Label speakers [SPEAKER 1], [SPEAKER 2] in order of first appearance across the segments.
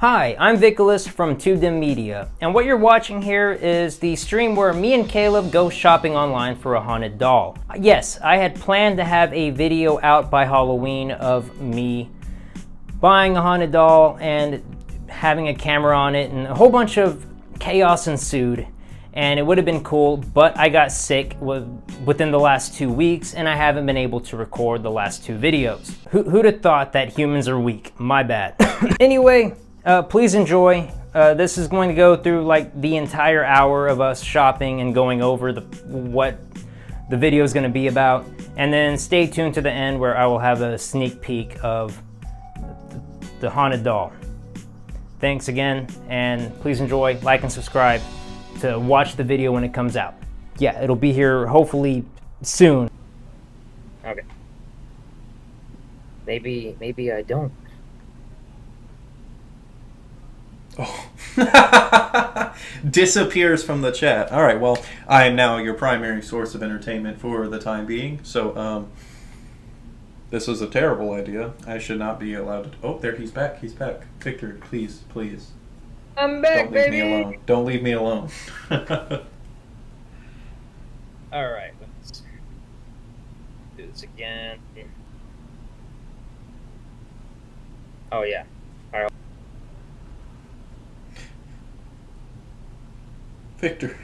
[SPEAKER 1] Hi, I'm Vicolas from TubeDim Media, and what you're watching here is the stream where me and Caleb go shopping online for a haunted doll. Yes, I had planned to have a video out by Halloween of me buying a haunted doll and having a camera on it, and a whole bunch of chaos ensued, and it would have been cool, but I got sick within the last 2 weeks, and I haven't been able to record the last 2 videos. Who'd have thought that humans are weak? My bad. Anyway, please enjoy. This is going to go through like the entire hour of us shopping and going over what the video is going to be about, and then stay tuned to the end where I will have a sneak peek of the haunted doll. Thanks again, and please enjoy, like and subscribe to watch the video when it comes out. Yeah, it'll be here hopefully soon.
[SPEAKER 2] Okay. Maybe I don't.
[SPEAKER 3] Oh. Disappears from the chat. All right, well, I am now your primary source of entertainment for the time being. So, this was a terrible idea. I should not be allowed to... Oh, there, he's back. He's back. Victor, please, please.
[SPEAKER 2] I'm back,
[SPEAKER 3] Don't leave
[SPEAKER 2] baby!
[SPEAKER 3] me alone. Don't leave me alone.
[SPEAKER 2] Alright, let's do this again. Oh, yeah. Alright.
[SPEAKER 3] Victor.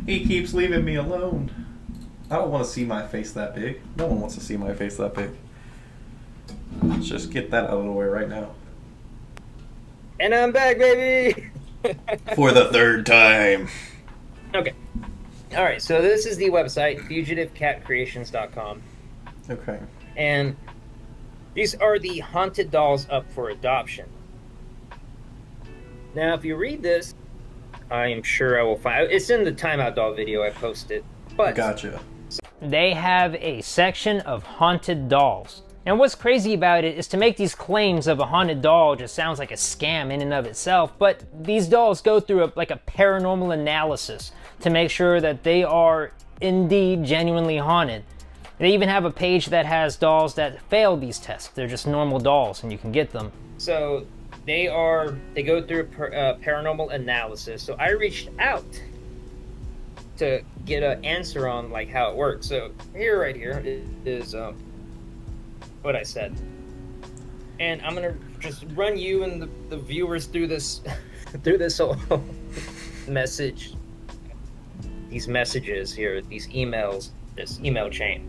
[SPEAKER 3] He keeps leaving me alone. I don't want to see my face that big. No one wants to see my face that big. Let's just get that out of the way right now.
[SPEAKER 2] And I'm back, baby!
[SPEAKER 3] For the 3rd time.
[SPEAKER 2] Okay. Alright, so this is the website, fugitivecatcreations.com.
[SPEAKER 3] Okay.
[SPEAKER 2] And these are the haunted dolls up for adoption. Now, if you read this, I am sure I will find... It's in the Timeout Doll video I posted. But
[SPEAKER 3] Gotcha.
[SPEAKER 1] They have a section of haunted dolls. And what's crazy about it is to make these claims of a haunted doll just sounds like a scam in and of itself, but these dolls go through a paranormal analysis to make sure that they are indeed genuinely haunted. They even have a page that has dolls that fail these tests. They're just normal dolls and you can get them.
[SPEAKER 2] So they go through a paranormal analysis. So I reached out to get an answer on like how it works. So right here is what I said, and I'm gonna just run you and the viewers through this whole message, these messages here, these emails, this email chain.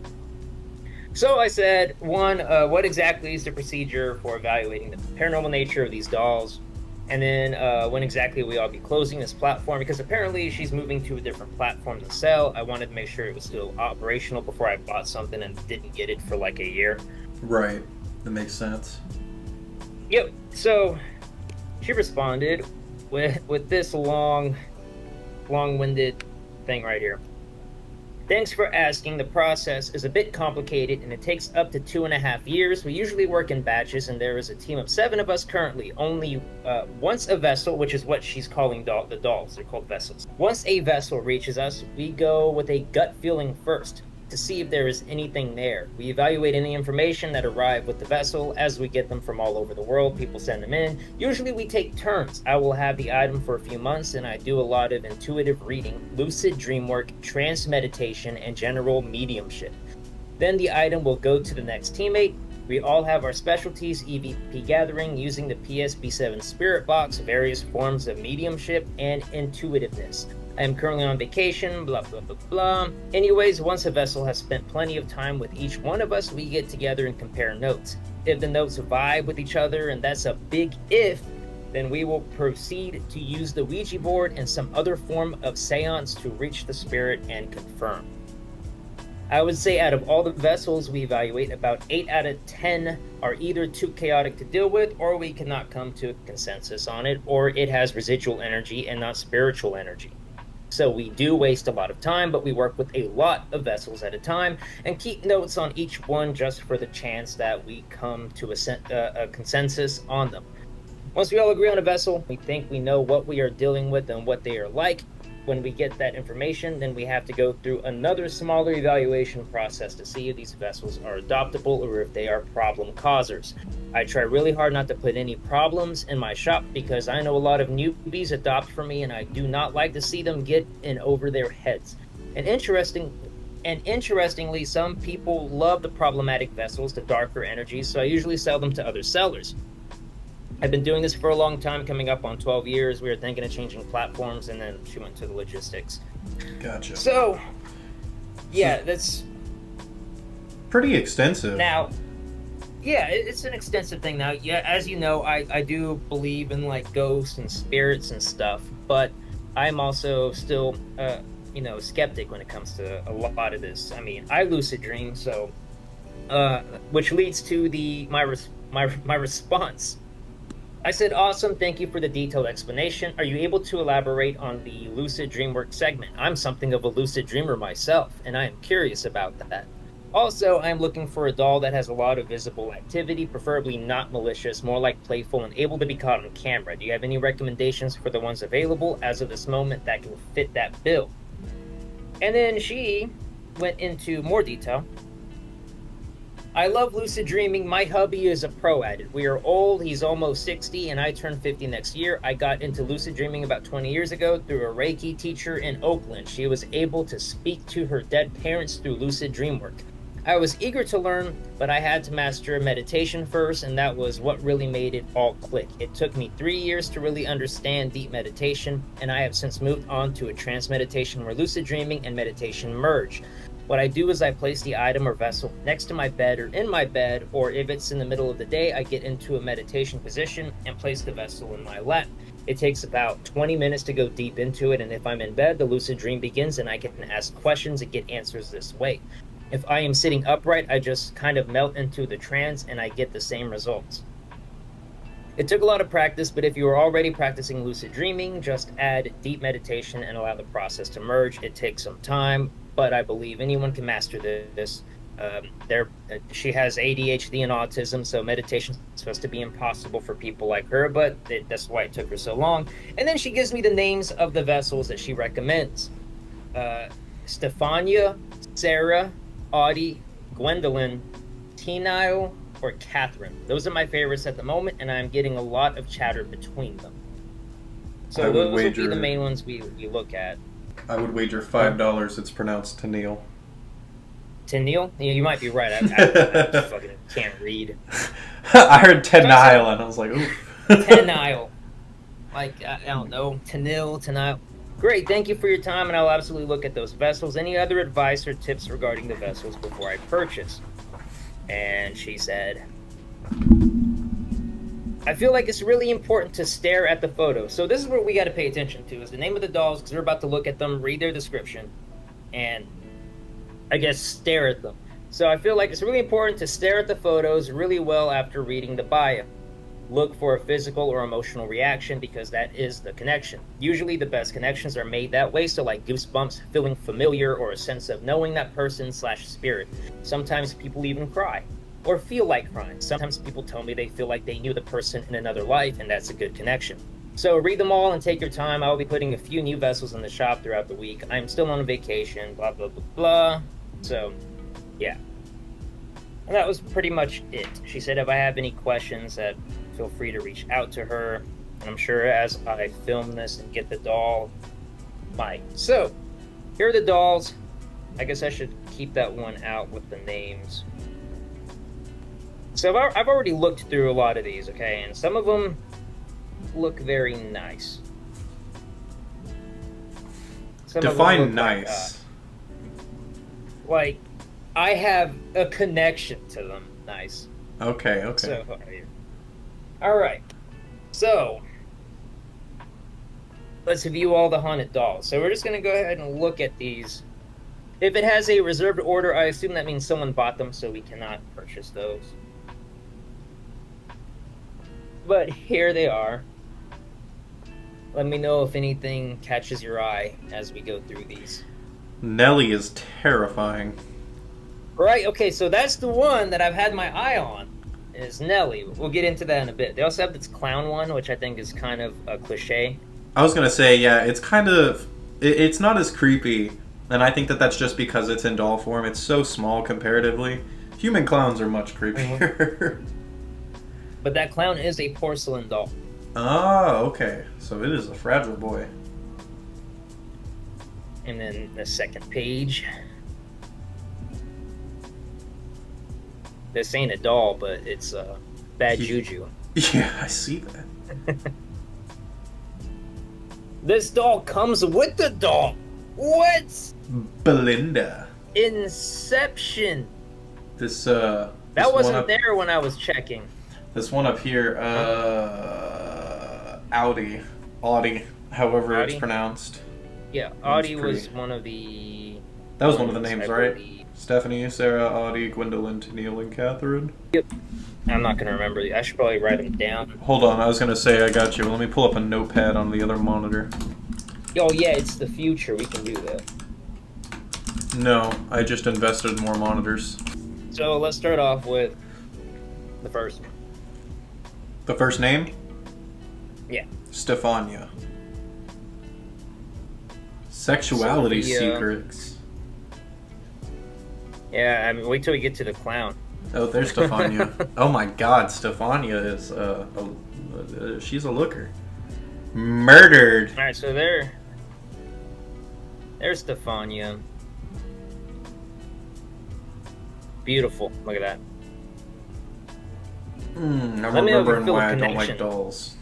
[SPEAKER 2] So I said, 1, what exactly is the procedure for evaluating the paranormal nature of these dolls? And then when exactly will y'all be closing this platform? Because apparently she's moving to a different platform to sell. I wanted to make sure it was still operational before I bought something and didn't get it for like a year.
[SPEAKER 3] Right. That makes sense.
[SPEAKER 2] Yep. So she responded with this long-winded thing right here. Thanks for asking. The process is a bit complicated and it takes up to 2.5 years. We usually work in batches and there is a team of 7 of us currently. Only once a vessel, which is what she's calling the dolls, they're called vessels. Once a vessel reaches us, we go with a gut feeling first to see if there is anything there. We evaluate any information that arrive with the vessel as we get them from all over the world. People send them in. Usually we take turns. I will have the item for a few months and I do a lot of intuitive reading, lucid dream work, trance meditation, and general mediumship. Then the item will go to the next teammate. We all have our specialties, EVP gathering, using the PSB7 spirit box, various forms of mediumship, and intuitiveness. I am currently on vacation, blah, blah, blah, blah. Anyways, once a vessel has spent plenty of time with each one of us, we get together and compare notes. If the notes vibe with each other, and that's a big if, then we will proceed to use the Ouija board and some other form of seance to reach the spirit and confirm. I would say out of all the vessels we evaluate, about 8 out of 10 are either too chaotic to deal with, or we cannot come to a consensus on it, or it has residual energy and not spiritual energy. So we do waste a lot of time, but we work with a lot of vessels at a time and keep notes on each one just for the chance that we come to a consensus on them. Once we all agree on a vessel, we think we know what we are dealing with and what they are like, when we get that information, then we have to go through another smaller evaluation process to see if these vessels are adoptable or if they are problem causers. I try really hard not to put any problems in my shop because I know a lot of newbies adopt from me, and I do not like to see them get in over their heads. And interestingly, some people love the problematic vessels, the darker energies, so I usually sell them to other sellers. I've been doing this for a long time, coming up on 12 years. We were thinking of changing platforms, and then she went to the logistics.
[SPEAKER 3] Gotcha.
[SPEAKER 2] So, yeah, that's
[SPEAKER 3] pretty extensive.
[SPEAKER 2] now. Yeah, it's an extensive thing now. Yeah, as you know, I do believe in like ghosts and spirits and stuff, but I'm also still, skeptic when it comes to a lot of this. I mean, I lucid dream, so, which leads to my response. I said, awesome, thank you for the detailed explanation. Are you able to elaborate on the lucid dream work segment? I'm something of a lucid dreamer myself, and I am curious about that. Also, I am looking for a doll that has a lot of visible activity, preferably not malicious, more like playful and able to be caught on camera. Do you have any recommendations for the ones available as of this moment that can fit that bill? And then she went into more detail. I love lucid dreaming. My hubby is a pro at it. We are old. He's almost 60, and I turn 50 next year. I got into lucid dreaming about 20 years ago through a Reiki teacher in Oakland. She was able to speak to her dead parents through lucid dream work. I was eager to learn, but I had to master meditation first, and that was what really made it all click. It took me 3 years to really understand deep meditation, and I have since moved on to a trance meditation where lucid dreaming and meditation merge. What I do is I place the item or vessel next to my bed or in my bed, or if it's in the middle of the day, I get into a meditation position and place the vessel in my lap. It takes about 20 minutes to go deep into it, and if I'm in bed, the lucid dream begins and I can ask questions and get answers this way. If I am sitting upright, I just kind of melt into the trance and I get the same results. It took a lot of practice, but if you are already practicing lucid dreaming, just add deep meditation and allow the process to merge. It takes some time, but I believe anyone can master this. She has ADHD and autism, so meditation is supposed to be impossible for people like her, but that's why it took her so long. And then she gives me the names of the vessels that she recommends. Stafania, Sara, Audie, Gwendolyn, Tenille, or Catharine. Those are my favorites at the moment, and I'm getting a lot of chatter between them. So those will be the main ones we look at.
[SPEAKER 3] I would wager $5 it's pronounced Tenille.
[SPEAKER 2] Tenille? Yeah, you might be right. I just fucking can't read.
[SPEAKER 3] I heard Tenille, and I was like, ooh.
[SPEAKER 2] Tenille. Like, I don't know. Tenille. Great, thank you for your time, and I'll absolutely look at those vessels. Any other advice or tips regarding the vessels before I purchase? And she said, I feel like it's really important to stare at the photo. So this is what we got to pay attention to, is the name of the dolls, because we're about to look at them, read their description, and I guess stare at them. So I feel like it's really important to stare at the photos really well after reading the bio. Look for a physical or emotional reaction, because that is the connection. Usually the best connections are made that way, so like goosebumps, feeling familiar, or a sense of knowing that person/spirit. Sometimes people even cry, or feel like crying. Sometimes people tell me they feel like they knew the person in another life, and that's a good connection. So read them all and take your time. I'll be putting a few new vessels in the shop throughout the week. I'm still on vacation, blah, blah, blah, blah. So, yeah. And that was pretty much it. She said if I have any questions, that feel free to reach out to her. And I'm sure as I film this and get the doll, might. So, here are the dolls. I guess I should keep that one out with the names. So I've already looked through a lot of these, okay? And some of them look very nice.
[SPEAKER 3] Define nice.
[SPEAKER 2] Like, I have a connection to them. Nice.
[SPEAKER 3] Okay.
[SPEAKER 2] So, alright. So, let's view all the haunted dolls. So we're just going to go ahead and look at these. If it has a reserved order, I assume that means someone bought them, so we cannot purchase those. But here they are. Let me know if anything catches your eye as we go through these.
[SPEAKER 3] Nellie is terrifying.
[SPEAKER 2] Right, okay, so that's the one that I've had my eye on, is Nellie. We'll get into that in a bit. They also have this clown one, which I think is kind of a cliche.
[SPEAKER 3] I was going to say, yeah, it's kind of It's not as creepy, and I think that that's just because it's in doll form. It's so small comparatively. Human clowns are much creepier.
[SPEAKER 2] But that clown is a porcelain doll.
[SPEAKER 3] Oh, okay. So it is a fragile boy.
[SPEAKER 2] And then the second page. This ain't a doll, but it's bad juju.
[SPEAKER 3] Yeah, I see that.
[SPEAKER 2] This doll comes with the doll. What?
[SPEAKER 3] Belinda.
[SPEAKER 2] Inception.
[SPEAKER 3] This
[SPEAKER 2] That wasn't there when I was checking.
[SPEAKER 3] This one up here, Audie, however it's pronounced.
[SPEAKER 2] Yeah, Audie was one of the...
[SPEAKER 3] That was one of the names, right?
[SPEAKER 2] believe.
[SPEAKER 3] Stafania, Sara, Audie, Gwendolyn, Tenille, and Catharine.
[SPEAKER 2] Yep. I'm not going to remember. I should probably write them down.
[SPEAKER 3] Hold on, I was going to say I got you. Let me pull up a notepad on the other monitor.
[SPEAKER 2] Oh, yeah, it's the future. We can do that.
[SPEAKER 3] No, I just invested in more monitors.
[SPEAKER 2] So let's start off with the first one.
[SPEAKER 3] The first name?
[SPEAKER 2] Yeah.
[SPEAKER 3] Stafania. Sexuality
[SPEAKER 2] Sophia.
[SPEAKER 3] secrets.
[SPEAKER 2] Yeah, I mean, wait till we get to the clown.
[SPEAKER 3] Oh, there's Stafania. Oh my god, Stafania is, she's a looker. Murdered.
[SPEAKER 2] Alright, so there's Stafania. Beautiful. Look at that.
[SPEAKER 3] I'm
[SPEAKER 2] Let me have a
[SPEAKER 3] remembering
[SPEAKER 2] feel
[SPEAKER 3] why
[SPEAKER 2] of
[SPEAKER 3] I don't like
[SPEAKER 2] connection.
[SPEAKER 3] dolls.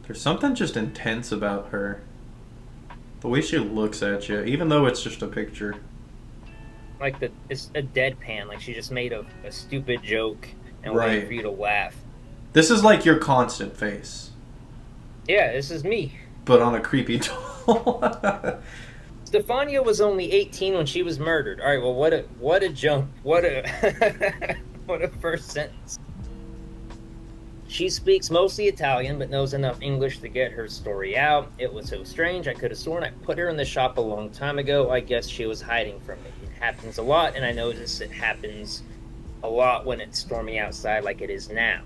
[SPEAKER 3] There's something just intense about her. The way she looks at you, even though it's just a picture.
[SPEAKER 2] Like it's a deadpan. Like she just made a stupid joke and
[SPEAKER 3] Right.
[SPEAKER 2] waited for you to laugh.
[SPEAKER 3] This is like your constant face,
[SPEAKER 2] Yeah, this is me.
[SPEAKER 3] but on a creepy doll.
[SPEAKER 2] Stefania was only 18 when she was murdered. All right, well, what a jump. What a what a first sentence. She speaks mostly Italian, but knows enough English to get her story out. It was so strange. I could have sworn I put her in the shop a long time ago. I guess she was hiding from me. It happens a lot, and I notice it happens a lot when it's stormy outside like it is now.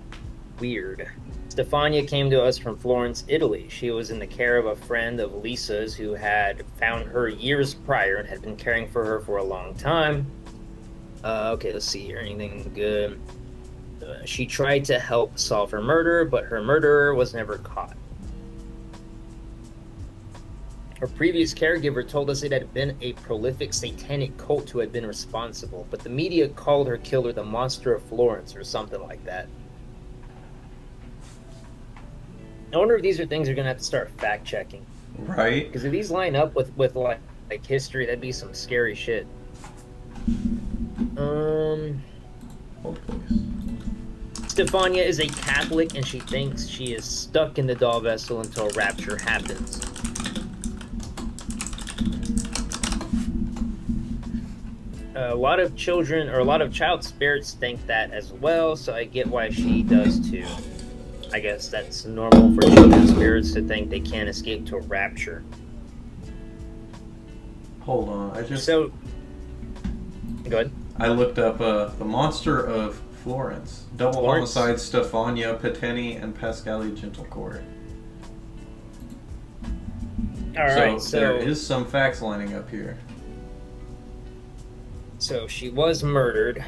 [SPEAKER 2] Weird. Stefania came to us from Florence, Italy. She was in the care of a friend of Lisa's who had found her years prior and had been caring for her for a long time. Okay, let's see here. Anything good? She tried to help solve her murder, but her murderer was never caught. Her previous caregiver told us it had been a prolific satanic cult who had been responsible, but the media called her killer the Monster of Florence or something like that. I wonder if these are things you're going to have to start fact-checking.
[SPEAKER 3] Right?
[SPEAKER 2] Because if these line up with like history, that'd be some scary shit.
[SPEAKER 3] Hold please.
[SPEAKER 2] Stefania is a Catholic, and she thinks she is stuck in the doll vessel until rapture happens. A lot of children, or a lot of child spirits think that as well, so I get why she does too. I guess that's normal for children spirits to think they can't escape to rapture.
[SPEAKER 3] Hold on,
[SPEAKER 2] So, go ahead.
[SPEAKER 3] I looked up the Monster of Florence. Double
[SPEAKER 2] Florence?
[SPEAKER 3] homicide, Stefania Pettini, and Pascali Gentlecourt.
[SPEAKER 2] Alright,
[SPEAKER 3] So there is some facts lining up here.
[SPEAKER 2] So she was murdered.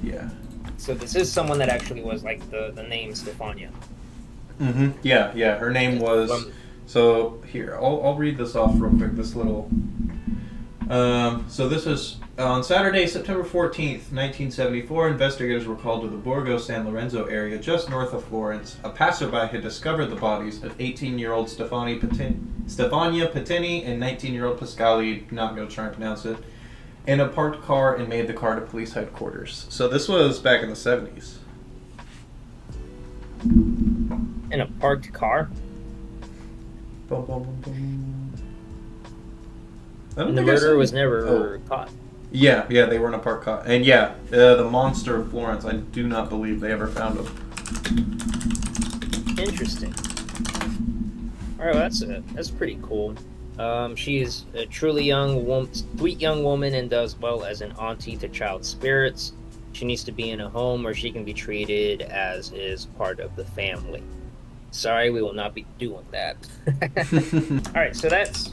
[SPEAKER 3] Yeah.
[SPEAKER 2] So this is someone that actually was like the name Stefania.
[SPEAKER 3] Mm-hmm. Yeah. Her name was. So here, I'll read this off real quick. This little. So this is on Saturday, September 14th, 1974. Investigators were called to the Borgo San Lorenzo area, just north of Florence. A passerby had discovered the bodies of 18-year-old Stefania Pettini and 19-year-old Pascali. Not going to try and pronounce it. In a parked car and made the car to police headquarters. So this was back in the 70s.
[SPEAKER 2] In a parked car?
[SPEAKER 3] Boom, boom, boom, boom. I don't
[SPEAKER 2] And the
[SPEAKER 3] think I
[SPEAKER 2] murderer
[SPEAKER 3] said-
[SPEAKER 2] was never caught.
[SPEAKER 3] Yeah, they were in a parked car. And yeah, the Monster of Florence, I do not believe they ever found him.
[SPEAKER 2] Interesting. Alright, well, that's pretty cool. She is a truly sweet young woman and does well as an auntie to child spirits. She needs to be in a home where she can be treated as is part of the family. Sorry, we will not be doing that. All right, so that's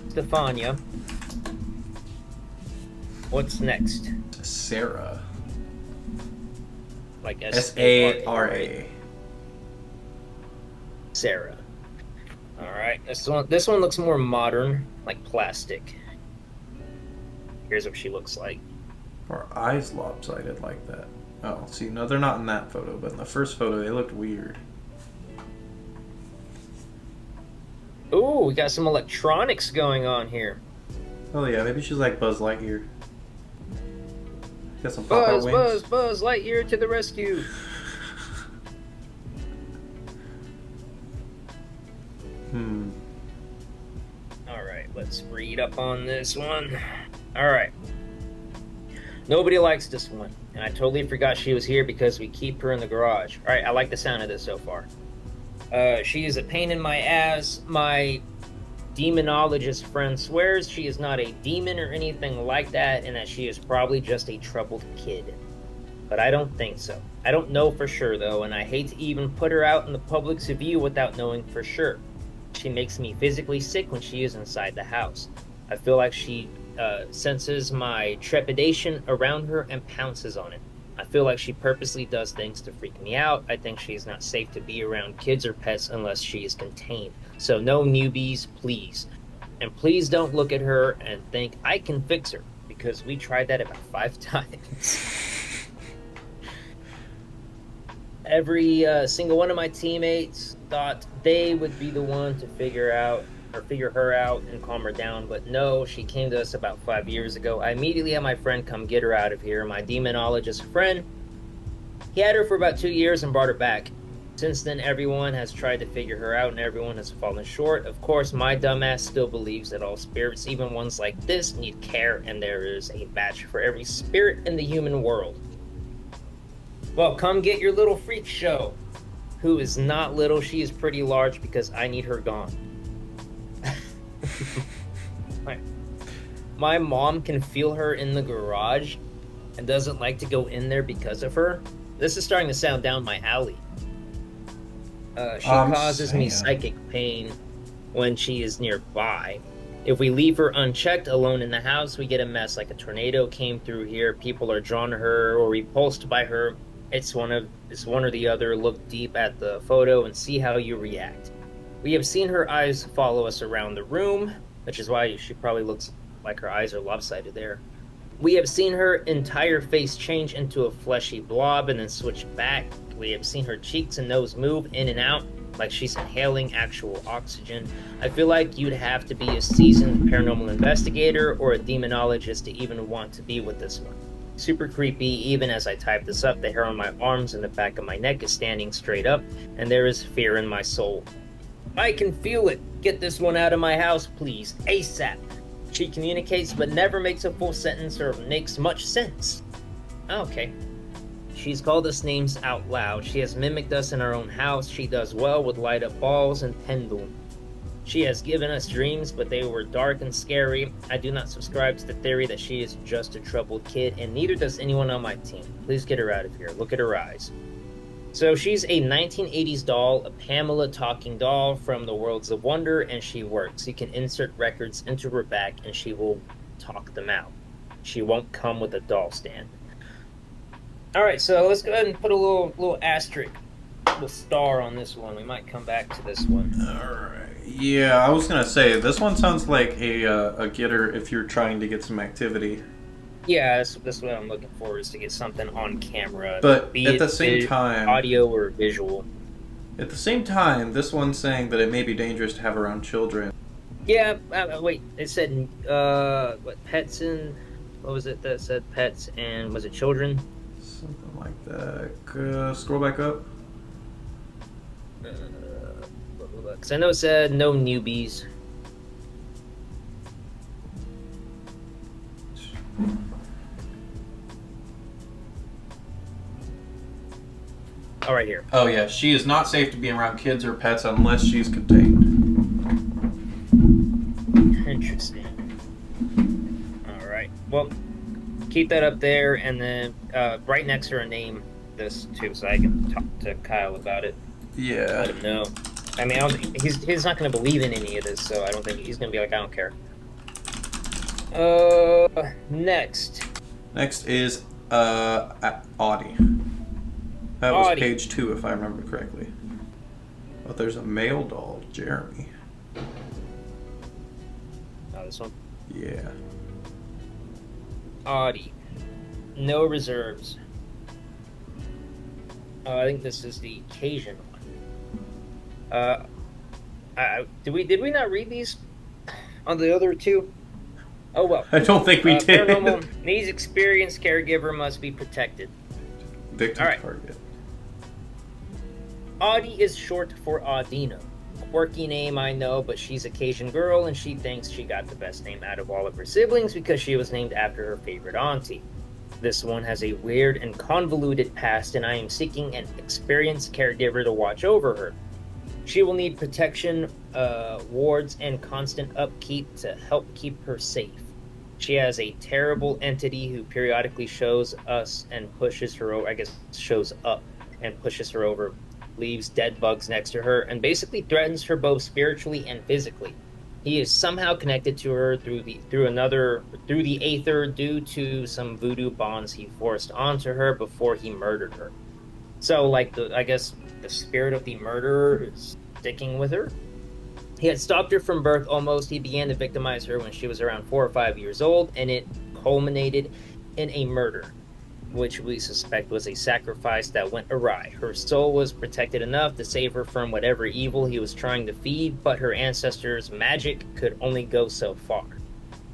[SPEAKER 2] Stafania. What's next?
[SPEAKER 3] Sara.
[SPEAKER 2] Like
[SPEAKER 3] Sara.
[SPEAKER 2] right? Sara. All right, this one looks more modern, like plastic. Here's what she looks like.
[SPEAKER 3] Her eyes lopsided like that. Oh, see, no, they're not in that photo, but in the first photo, they looked weird.
[SPEAKER 2] Ooh, we got some electronics going on here.
[SPEAKER 3] Oh yeah, maybe she's like Buzz Lightyear. Got some pop-out wings.
[SPEAKER 2] Buzz Lightyear to the rescue. Alright, let's read up on this one. Alright. Nobody likes this one. And I totally forgot she was here because we keep her in the garage. Alright, I like the sound of this so far. She is a pain in my ass. My demonologist friend swears she is not a demon or anything like that, and that she is probably just a troubled kid. But I don't think so. I don't know for sure though, and I hate to even put her out in the public's view without knowing for sure. She makes me physically sick when she is inside the house. I feel like she senses my trepidation around her and pounces on it. I feel like she purposely does things to freak me out. I think she is not safe to be around kids or pets unless she is contained. So no newbies, please. And please don't look at her and think I can fix her, because we tried that about 5 times. Every single one of my teammates thought they would be the one to figure her out and calm her down, but no, she came to us about 5 years ago. I immediately had my friend come get her out of here. My demonologist friend, he had her for about 2 years and brought her back. Since then, everyone has tried to figure her out and everyone has fallen short. Of course, my dumbass still believes that all spirits, even ones like this, need care, and there is a match for every spirit in the human world. Well, come get your little freak show. Who is not little, she is pretty large because I need her gone. My mom can feel her in the garage and doesn't like to go in there because of her. This is starting to sound down my alley. She causes me psychic pain when she is nearby. If we leave her unchecked alone in the house, we get a mess. Like a tornado came through here, people are drawn to her or repulsed by her. It's one or the other. Look deep at the photo and see how you react. We have seen her eyes follow us around the room, which is why she probably looks like her eyes are lopsided there. We have seen her entire face change into a fleshy blob and then switch back. We have seen her cheeks and nose move in and out like she's inhaling actual oxygen. I feel like you'd have to be a seasoned paranormal investigator or a demonologist to even want to be with this one. Super creepy. Even as I type this up, the hair on my arms and the back of my neck is standing straight up, and there is fear in my soul. I can feel it. Get this one out of my house, please. ASAP. She communicates but never makes a full sentence or makes much sense. Okay. She's called us names out loud. She has mimicked us in our own house. She does well with light up balls and pendulum. She has given us dreams, but they were dark and scary. I do not subscribe to the theory that she is just a troubled kid, and neither does anyone on my team. Please get her out of here. Look at her eyes. So she's a 1980s doll, a Pamela talking doll from the Worlds of Wonder, and she works. You can insert records into her back, and she will talk them out. She won't come with a doll stand. Alright, so let's go ahead and put a little asterisk, a little star on this one. We might come back to this one.
[SPEAKER 3] Alright. Yeah, I was gonna say, this one sounds like a getter if you're trying to get some activity.
[SPEAKER 2] Yeah, that's what I'm looking for, is to get something on camera.
[SPEAKER 3] But at the same time,
[SPEAKER 2] audio or visual.
[SPEAKER 3] At the same time, this one's saying that it may be dangerous to have around children.
[SPEAKER 2] Yeah, wait, it said, pets and, what was it that said pets and, was it children?
[SPEAKER 3] Something like that. Scroll back up.
[SPEAKER 2] Because I know it said no newbies. Oh, right here.
[SPEAKER 3] Oh yeah, she is not safe to be around kids or pets unless she's contained.
[SPEAKER 2] Interesting. Alright, well, keep that up there, and then right next to her name this too, so I can talk to Kyle about it.
[SPEAKER 3] Yeah.
[SPEAKER 2] Let him know. I mean, he's not going to believe in any of this, so I don't think he's going to be like, I don't care. Next.
[SPEAKER 3] Next is Audie. That was
[SPEAKER 2] Audie.
[SPEAKER 3] page 2, if I remember correctly. But there's a male doll, Jeremy.
[SPEAKER 2] Oh, this one.
[SPEAKER 3] Yeah.
[SPEAKER 2] Audie. No reserves. I think this is the Cajun one. Did we not read these on the other two? Oh well.
[SPEAKER 3] I don't think we did.
[SPEAKER 2] Paranormal needs experienced caregiver must be protected.
[SPEAKER 3] Victim
[SPEAKER 2] All right.
[SPEAKER 3] target.
[SPEAKER 2] Audie is short for Audino. Quirky name, I know, but she's a Cajun girl and she thinks she got the best name out of all of her siblings because she was named after her favorite auntie. This one has a weird and convoluted past, and I am seeking an experienced caregiver to watch over her. She will need protection, wards, and constant upkeep to help keep her safe. She has a terrible entity who periodically shows us and pushes her over, shows up and pushes her over, leaves dead bugs next to her, and basically threatens her both spiritually and physically. He is somehow connected to her through the aether due to some voodoo bonds he forced onto her before he murdered her. So, the spirit of the murderer is sticking with her. He had stopped her from birth almost. He began to victimize her when she was around 4 or 5 years old, and it culminated in a murder, which we suspect was a sacrifice that went awry. Her soul was protected enough to save her from whatever evil he was trying to feed, but her ancestors' magic could only go so far.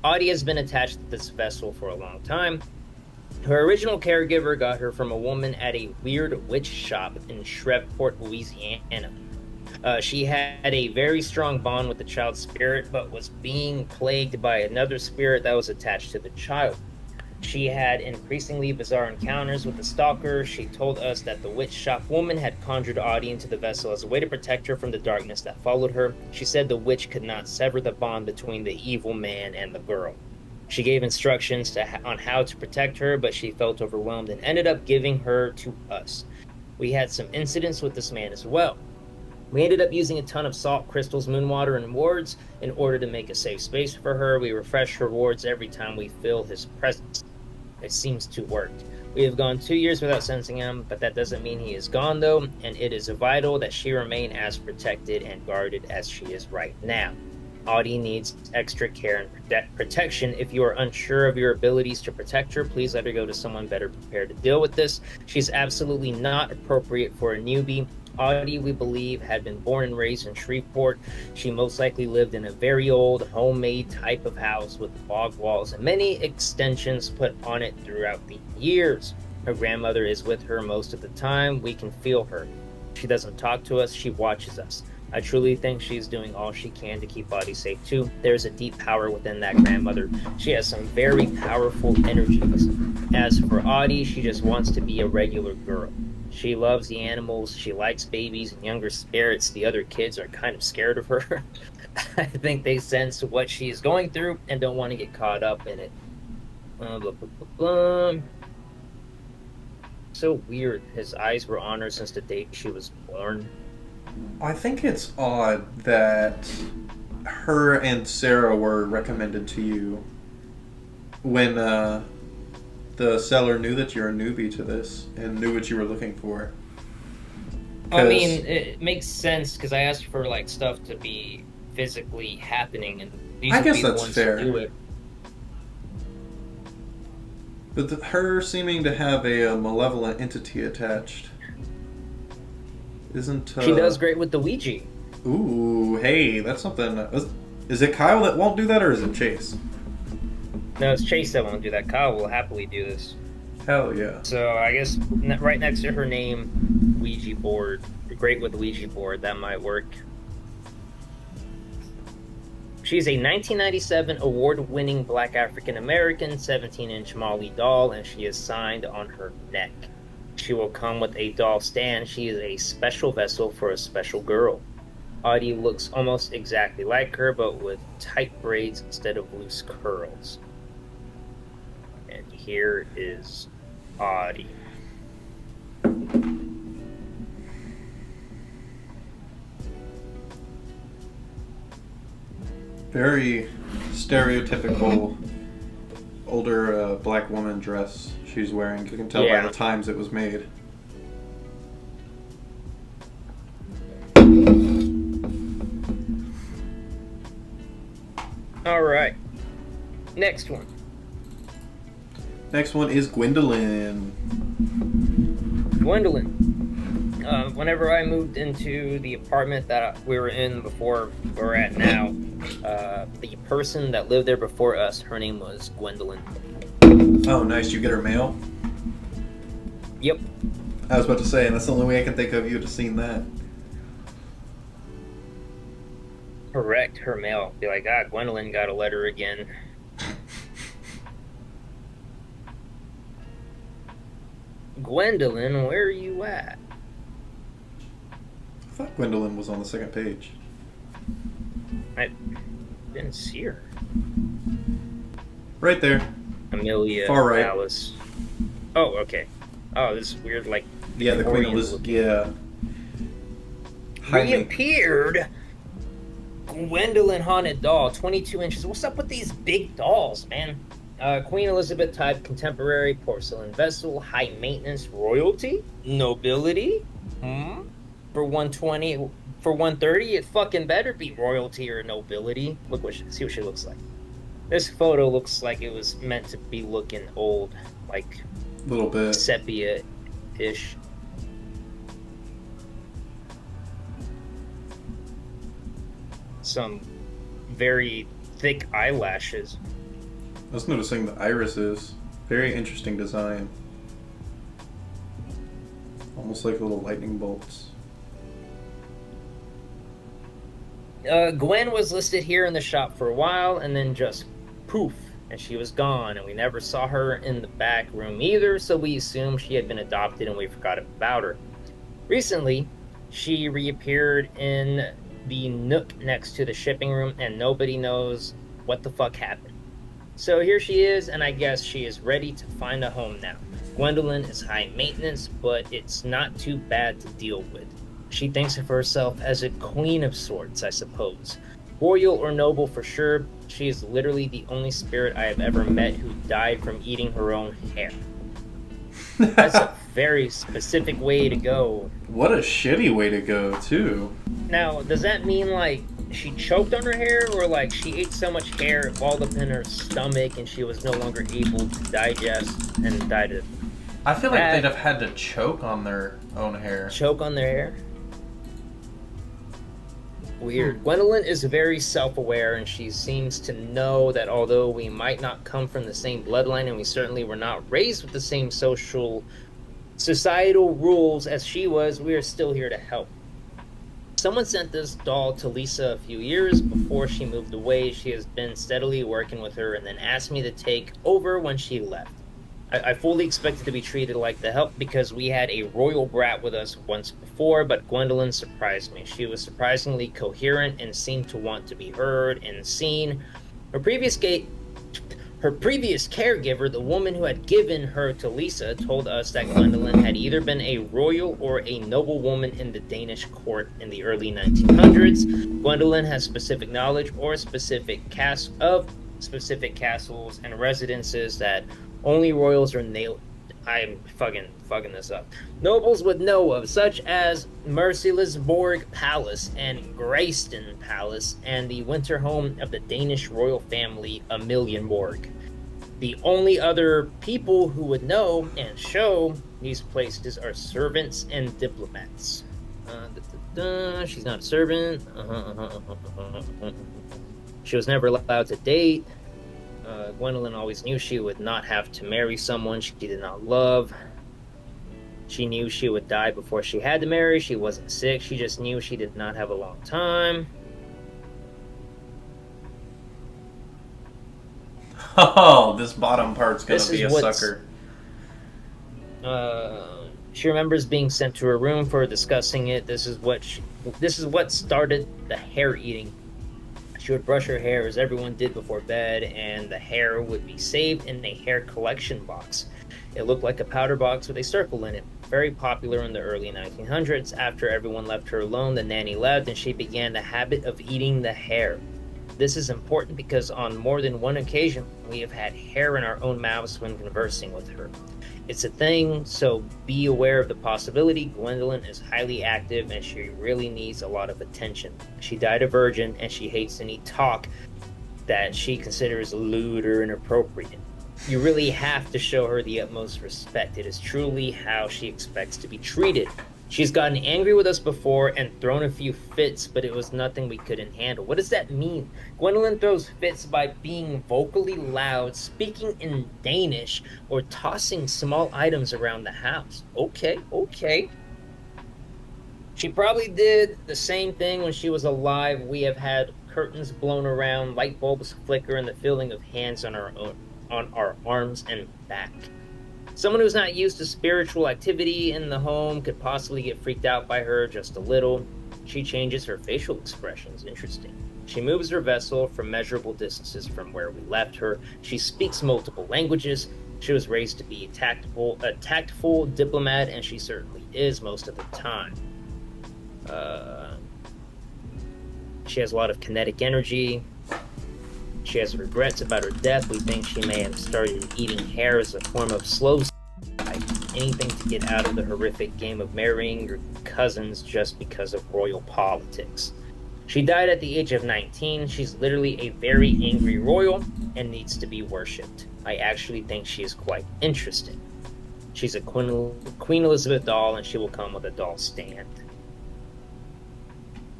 [SPEAKER 2] Audie has been attached to this vessel for a long time. Her original caregiver got her from a woman at a weird witch shop in Shreveport, Louisiana. She had a very strong bond with the child's spirit, but was being plagued by another spirit that was attached to the child. She had increasingly bizarre encounters with the stalker. She told us that the witch shop woman had conjured Audie into the vessel as a way to protect her from the darkness that followed her. She said the witch could not sever the bond between the evil man and the girl. She gave instructions on how to protect her, but she felt overwhelmed and ended up giving her to us. We had some incidents with this man as well. We ended up using a ton of salt, crystals, moon water, and wards in order to make a safe space for her. We refresh her wards every time we feel his presence. It seems to work. We have gone 2 years without sensing him, but that doesn't mean he is gone though, and it is vital that she remain as protected and guarded as she is right now. Audie needs extra care and protection. If you are unsure of your abilities to protect her, please let her go to someone better prepared to deal with this. She's absolutely not appropriate for a newbie. Audie, we believe, had been born and raised in Shreveport. She most likely lived in a very old, homemade type of house with log walls and many extensions put on it throughout the years. Her grandmother is with her most of the time. We can feel her. She doesn't talk to us, she watches us. I truly think she's doing all she can to keep Audie safe too. There's a deep power within that grandmother. She has some very powerful energies. As for Audie, she just wants to be a regular girl. She loves the animals, she likes babies and younger spirits. The other kids are kind of scared of her. I think they sense what she is going through and don't want to get caught up in it. So weird. His eyes were on her since the day she was born.
[SPEAKER 3] I think it's odd that her and Sara were recommended to you when the seller knew that you're a newbie to this and knew what you were looking for.
[SPEAKER 2] I mean, it makes sense because I asked for stuff to be physically happening, and these
[SPEAKER 3] I
[SPEAKER 2] would
[SPEAKER 3] guess
[SPEAKER 2] be the
[SPEAKER 3] that's
[SPEAKER 2] ones
[SPEAKER 3] fair.
[SPEAKER 2] to do it.
[SPEAKER 3] But her seeming to have a malevolent entity attached isn't...
[SPEAKER 2] She does great with the Ouija.
[SPEAKER 3] Ooh, hey, that's something... Is it Kyle that won't do that, or is it Chase?
[SPEAKER 2] No, it's Chase that won't do that. Kyle will happily do this.
[SPEAKER 3] Hell yeah.
[SPEAKER 2] So I guess right next to her name, Ouija board. Great with Ouija board. That might work. She's a 1997 award-winning Black African-American 17-inch Molly doll, and she is signed on her neck. She will come with a doll stand. She is a special vessel for a special girl. Audie looks almost exactly like her, but with tight braids instead of loose curls. And here is Audie.
[SPEAKER 3] Very stereotypical older black woman dress she's wearing. You can tell by the times it was made.
[SPEAKER 2] Alright. Next one.
[SPEAKER 3] Next one is Gwendolyn.
[SPEAKER 2] Gwendolyn. Whenever I moved into the apartment that we were in before we're at now, the person that lived there before us, her name was Gwendolyn.
[SPEAKER 3] Oh, nice. You get her mail?
[SPEAKER 2] Yep.
[SPEAKER 3] I was about to say, and that's the only way I can think of you to seen that.
[SPEAKER 2] Correct, her mail. Be like, Gwendolyn got a letter again. Gwendolyn, where are you at?
[SPEAKER 3] I thought Gwendolyn was on the second page.
[SPEAKER 2] I didn't see her.
[SPEAKER 3] Right there.
[SPEAKER 2] Amelia,
[SPEAKER 3] far right.
[SPEAKER 2] Alice. Oh, okay. Oh, this weird, like...
[SPEAKER 3] Yeah, the Queen Elizabeth. Yeah.
[SPEAKER 2] Reappeared. Gwendolyn haunted doll, 22 inches. What's up with these big dolls, man? Queen Elizabeth type, contemporary, porcelain vessel, high maintenance, royalty, nobility. For 120, for 130, it fucking better be royalty or nobility. Look see what she looks like. This photo looks like it was meant to be looking old, like
[SPEAKER 3] a little bit
[SPEAKER 2] sepia-ish. Some very thick eyelashes.
[SPEAKER 3] I was noticing the irises. Very interesting design. Almost like little lightning bolts.
[SPEAKER 2] Gwen was listed here in the shop for a while, and then just poof, and she was gone, and we never saw her in the back room either, so we assumed she had been adopted and we forgot about her. Recently, she reappeared in the nook next to the shipping room, and nobody knows what the fuck happened. So here she is, and I guess she is ready to find a home now. Gwendolyn is high maintenance, but it's not too bad to deal with. She thinks of herself as a queen of sorts, I suppose. Royal or noble for sure, she is literally the only spirit I have ever met who died from eating her own hair. That's a very specific way to go.
[SPEAKER 3] What a shitty way to go, too.
[SPEAKER 2] Now, does that mean, like, she choked on her hair, or, like, she ate so much hair it balled up in her stomach and she was no longer able to digest and died of...
[SPEAKER 4] I feel like they'd have had to choke on their own hair.
[SPEAKER 2] Choke on their hair? Weird. Gwendolyn is very self-aware, and she seems to know that although we might not come from the same bloodline, and we certainly were not raised with the same societal rules as she was, we are still here to help. Someone sent this doll to Lisa a few years before she moved away. She has been steadily working with her and then asked me to take over when she left. I fully expected to be treated like the help because we had a royal brat with us once before, but Gwendolyn surprised me. She was surprisingly coherent and seemed to want to be heard and seen. Her previous caregiver, the woman who had given her to Lisa, told us that Gwendolyn had either been a royal or a noblewoman in the Danish court in the early 1900s. Gwendolyn has specific knowledge or specific castles and residences that only royals or I'm fucking this up. Nobles would know of, such as Mercilesborg Palace and Greyston Palace, and the winter home of the Danish royal family, Amalienborg. The only other people who would know and show these places are servants and diplomats. She's not a servant. She was never allowed to date. Gwendolyn always knew she would not have to marry someone she did not love. She knew she would die before she had to marry. She wasn't sick. She just knew she did not have a long time.
[SPEAKER 3] Oh, this bottom part's gonna be a sucker.
[SPEAKER 2] She remembers being sent to her room for discussing it. This is what started the hair eating. She She would brush her hair as everyone did before bed, and the hair would be saved in a hair collection box. It looked like a powder box with a circle in it. Very popular in the early 1900s. After everyone left her alone, the nanny left, and she began the habit of eating the hair. This is important because on more than one occasion, we have had hair in our own mouths when conversing with her. It's a thing, so be aware of the possibility. Gwendolyn is highly active, and she really needs a lot of attention. She died a virgin, and she hates any talk that she considers lewd or inappropriate. You really have to show her the utmost respect. It is truly how she expects to be treated. She's gotten angry with us before and thrown a few fits, but it was nothing we couldn't handle. What does that mean? Gwendolyn throws fits by being vocally loud, speaking in Danish, or tossing small items around the house. Okay. She probably did the same thing when she was alive. We have had curtains blown around, light bulbs flicker, and the feeling of hands on our arms and back. Someone who's not used to spiritual activity in the home could possibly get freaked out by her just a little. She changes her facial expressions. Interesting. She moves her vessel from measurable distances from where we left her. She speaks multiple languages. She was raised to be a tactful diplomat, and she certainly is most of the time. She has a lot of kinetic energy. She has regrets about her death. We think she may have started eating hair as a form of slow suicide. Anything to get out of the horrific game of marrying your cousins just because of royal politics. She died at the age of 19. She's literally a very angry royal and needs to be worshipped. I actually think she is quite interesting. She's a Queen Elizabeth doll, and she will come with a doll stand.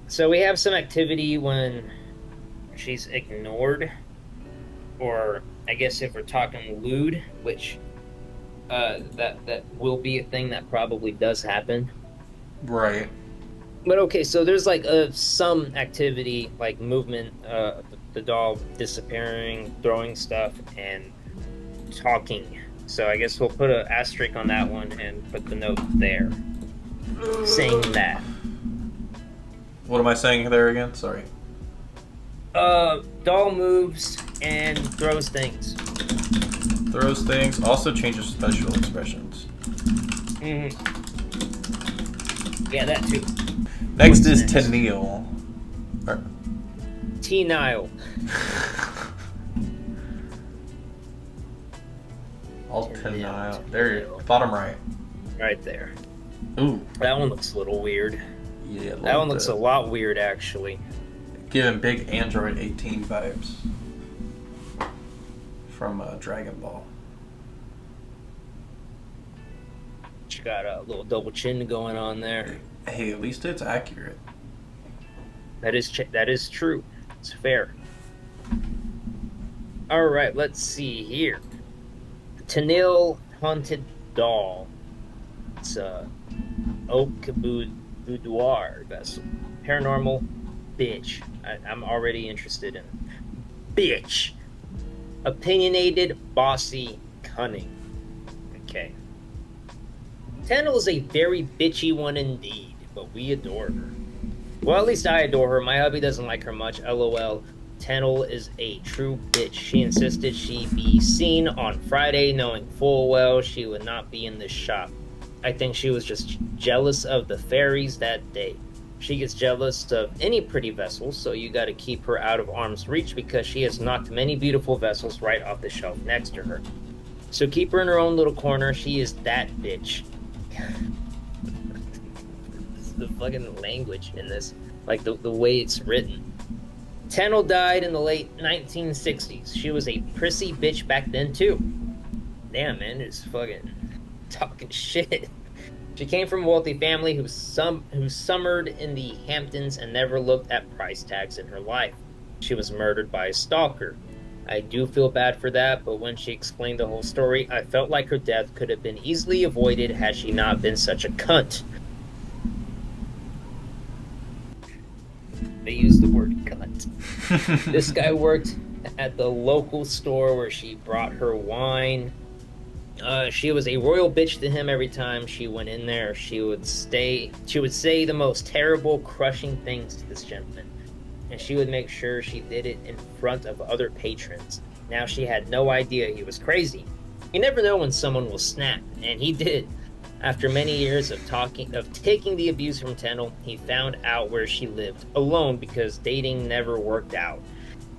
[SPEAKER 2] So we have some activity when she's ignored, or I guess if we're talking lewd, which that will be a thing that probably does happen.
[SPEAKER 4] Right.
[SPEAKER 2] But okay, so there's like some activity, like movement, the doll disappearing, throwing stuff, and talking. So I guess we'll put an asterisk on that one and put the note there, saying that.
[SPEAKER 3] What am I saying there again? Sorry.
[SPEAKER 2] Doll moves and throws things.
[SPEAKER 3] Throws things. Also changes facial expressions.
[SPEAKER 2] Mm-hmm. Yeah, that too.
[SPEAKER 3] Next is Tenille.
[SPEAKER 2] Tenille.
[SPEAKER 3] Tenille. There, bottom right.
[SPEAKER 2] Right there.
[SPEAKER 3] Ooh.
[SPEAKER 2] That one looks a little weird.
[SPEAKER 3] Yeah,
[SPEAKER 2] that one looks a lot weird, actually.
[SPEAKER 3] Giving big Android 18 vibes from Dragon Ball.
[SPEAKER 2] She got a little double chin going on there.
[SPEAKER 3] Hey, at least it's accurate.
[SPEAKER 2] That is true. It's fair. All right, let's see here. Tenille Haunted Doll. It's a oak boudoir vessel. Paranormal. Bitch. I'm already interested in bitch. Opinionated, bossy, cunning. Okay. Tenille is a very bitchy one indeed, but we adore her. Well, at least I adore her. My hubby doesn't like her much. LOL. Tenille is a true bitch. She insisted she be seen on Friday, knowing full well she would not be in this shop. I think she was just jealous of the fairies that day. She gets jealous of any pretty vessel, so you gotta keep her out of arm's reach because she has knocked many beautiful vessels right off the shelf next to her. So keep her in her own little corner. She is that bitch. The fucking language in this, like the way it's written. Tenille died in the late 1960s. She was a prissy bitch back then too. Damn, man, it's fucking talking shit. She came from a wealthy family who summered in the Hamptons and never looked at price tags in her life. She was murdered by a stalker. I do feel bad for that, but when she explained the whole story, I felt like her death could have been easily avoided had she not been such a cunt. They used the word cunt. This guy worked at the local store where she brought her wine. She was a royal bitch to him every time she went in there. She would say the most terrible, crushing things to this gentleman. and she would make sure she did it in front of other patrons. Now she had no idea he was crazy. You never know when someone will snap, and he did. After many years of taking the abuse from Tenille, he found out where she lived, alone because dating never worked out.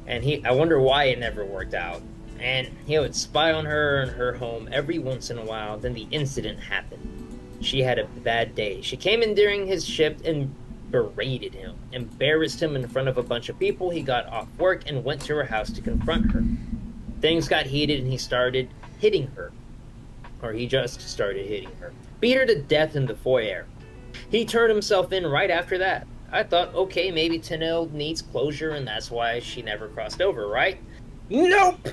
[SPEAKER 2] And I wonder why it never worked out. And he would spy on her and her home every once in a while. Then the incident happened. She had a bad day. She came in during his shift and berated him, embarrassed him in front of a bunch of people. He got off work and went to her house to confront her. Things got heated and he started hitting her. Or he just started hitting her. Beat her to death in the foyer. He turned himself in right after that. I thought, okay, maybe Tenille needs closure and that's why she never crossed over, right? Nope!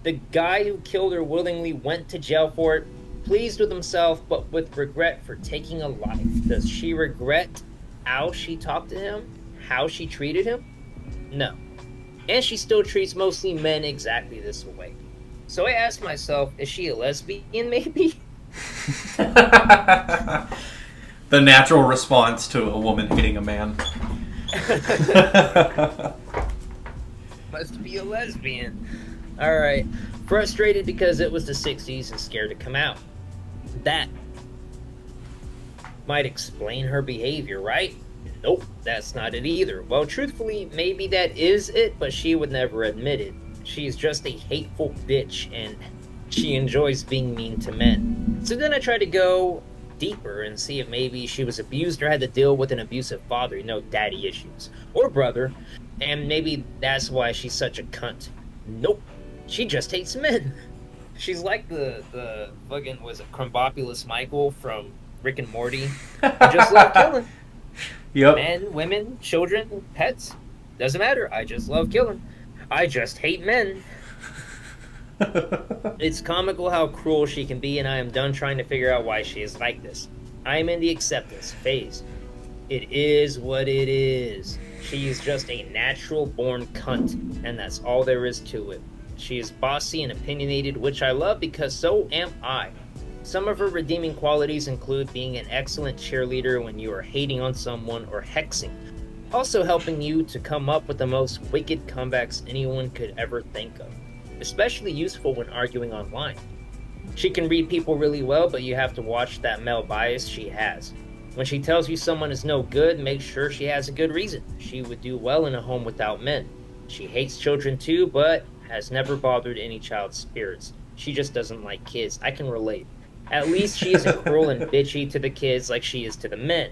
[SPEAKER 2] The guy who killed her willingly went to jail for it, pleased with himself, but with regret for taking a life. Does she regret how she talked to him? How she treated him? No. And she still treats mostly men exactly this way. So I asked myself, is she a lesbian maybe?
[SPEAKER 3] The natural response to a woman hitting a man.
[SPEAKER 2] Must be a lesbian. Alright. Frustrated because it was the 60s and scared to come out. That might explain her behavior, right? Nope, that's not it either. Well, truthfully, maybe that is it, but she would never admit it. She's just a hateful bitch, and she enjoys being mean to men. So then I tried to go deeper and see if maybe she was abused or had to deal with an abusive father, daddy issues, or brother, and maybe that's why she's such a cunt. Nope, she just hates men. She's like the fucking, was it Crumbopulous Michael from Rick and Morty? I just love killing.
[SPEAKER 3] Yep.
[SPEAKER 2] Men, women, children, pets. Doesn't matter. I just love killing. I just hate men. It's comical how cruel she can be, and I am done trying to figure out why she is like this. I am in the acceptance phase. It is what it is. She is just a natural-born cunt, and that's all there is to it. She is bossy and opinionated, which I love because so am I. Some of her redeeming qualities include being an excellent cheerleader when you are hating on someone or hexing. Also helping you to come up with the most wicked comebacks anyone could ever think of. Especially useful when arguing online. She can read people really well, but you have to watch that male bias she has. When she tells you someone is no good, make sure she has a good reason. She would do well in a home without men. She hates children too, but has never bothered any child's spirits. She just doesn't like kids. I can relate. At least she isn't cruel and bitchy to the kids like she is to the men.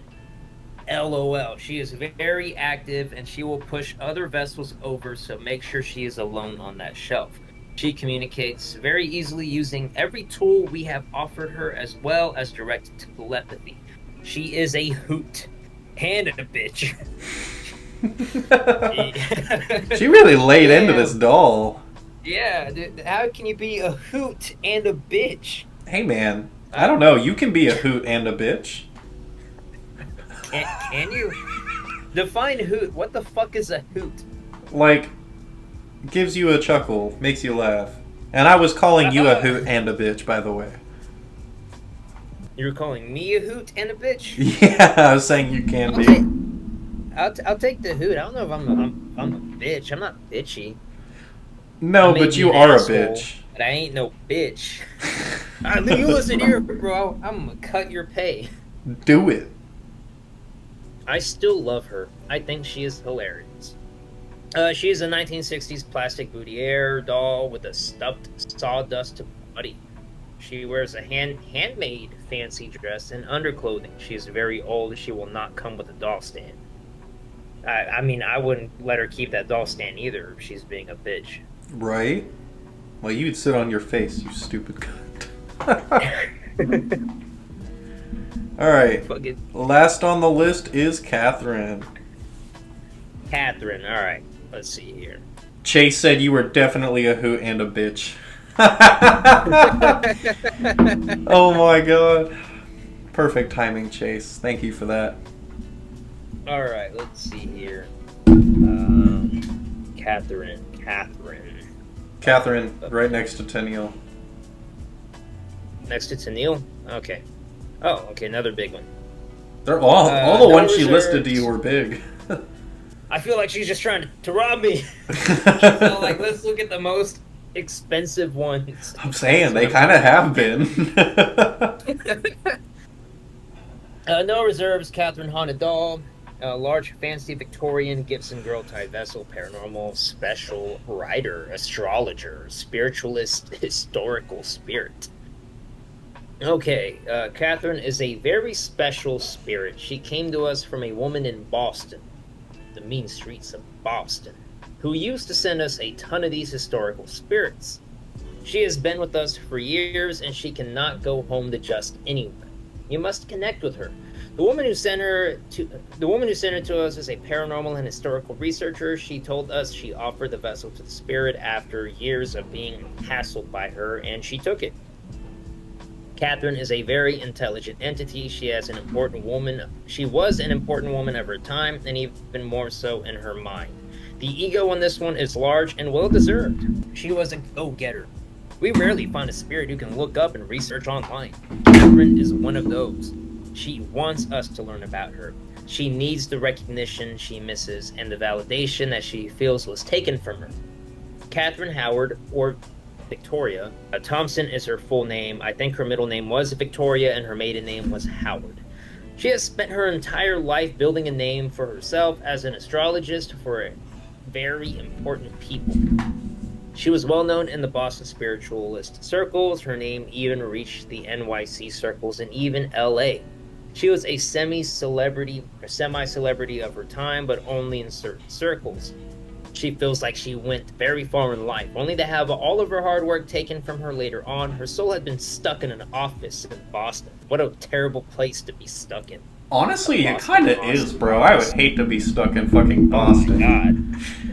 [SPEAKER 2] LOL. She is very active and she will push other vessels over, so make sure she is alone on that shelf. She communicates very easily using every tool we have offered her, as well as direct telepathy. She is a hoot and a bitch.
[SPEAKER 3] She really laid into this doll.
[SPEAKER 2] Yeah, dude, how can you be a hoot and a bitch?
[SPEAKER 3] Hey man, I don't know. You can be a hoot and a bitch.
[SPEAKER 2] Can you? Define hoot. What the fuck is a hoot?
[SPEAKER 3] Like, gives you a chuckle, makes you laugh. And I was calling you a hoot and a bitch, by the way.
[SPEAKER 2] You were calling me a hoot and a bitch?
[SPEAKER 3] Yeah, I was saying you can be.
[SPEAKER 2] I'll take the hoot. I don't know if I'm a bitch. I'm not bitchy.
[SPEAKER 3] No, but you are a bitch.
[SPEAKER 2] But I ain't no bitch. You listen here, bro. I'm gonna cut your pay.
[SPEAKER 3] Do it.
[SPEAKER 2] I still love her. I think she is hilarious. She is a 1960s plastic boudiere doll with a stuffed sawdust body. She wears a handmade fancy dress and underclothing. She is very old. She will not come with a doll stand. I mean, I wouldn't let her keep that doll stand either if she's being a bitch.
[SPEAKER 3] Right? Well, you'd sit on your face, you stupid cunt. Alright. Last on the list is Catharine.
[SPEAKER 2] Catharine, alright. Let's see here.
[SPEAKER 3] Chase said you were definitely a hoot and a bitch. Oh my god. Perfect timing, Chase. Thank you for that.
[SPEAKER 2] Alright, let's see here. Catharine.
[SPEAKER 3] Catharine, right next to Tenille.
[SPEAKER 2] Next to Tenille? Okay. Oh, okay, another big one.
[SPEAKER 3] They're all the ones she listed to you were big.
[SPEAKER 2] I feel like she's just trying to rob me. So, like, let's look at the most expensive ones.
[SPEAKER 3] I'm saying, they kind of have been.
[SPEAKER 2] No reserves, Catharine Haunted Doll. Large, fancy Victorian Gibson girl type vessel, paranormal, special, writer, astrologer, spiritualist, historical spirit. Okay, Catharine is a very special spirit. She came to us from a woman in Boston, the mean streets of Boston, who used to send us a ton of these historical spirits. She has been with us for years, and she cannot go home to just anyone. You must connect with her. The woman who sent her to us is a paranormal and historical researcher. She told us she offered the vessel to the spirit after years of being hassled by her, and she took it. Catharine is a very intelligent entity. She was an important woman of her time, and even more so in her mind. The ego on this one is large and well-deserved. She was a go-getter. We rarely find a spirit who can look up and research online. Catharine is one of those. She wants us to learn about her. She needs the recognition she misses and the validation that she feels was taken from her. Catharine Howard, or Victoria, Thompson is her full name. I think her middle name was Victoria and her maiden name was Howard. She has spent her entire life building a name for herself as an astrologist for very important people. She was well known in the Boston spiritualist circles. Her name even reached the NYC circles and even LA. She was a semi-celebrity of her time, but only in certain circles. She feels like she went very far in life, only to have all of her hard work taken from her later on. Her soul had been stuck in an office in Boston. What a terrible place to be stuck in.
[SPEAKER 3] Honestly, it kind of is, bro. I would hate to be stuck in fucking Boston.
[SPEAKER 2] Oh my god.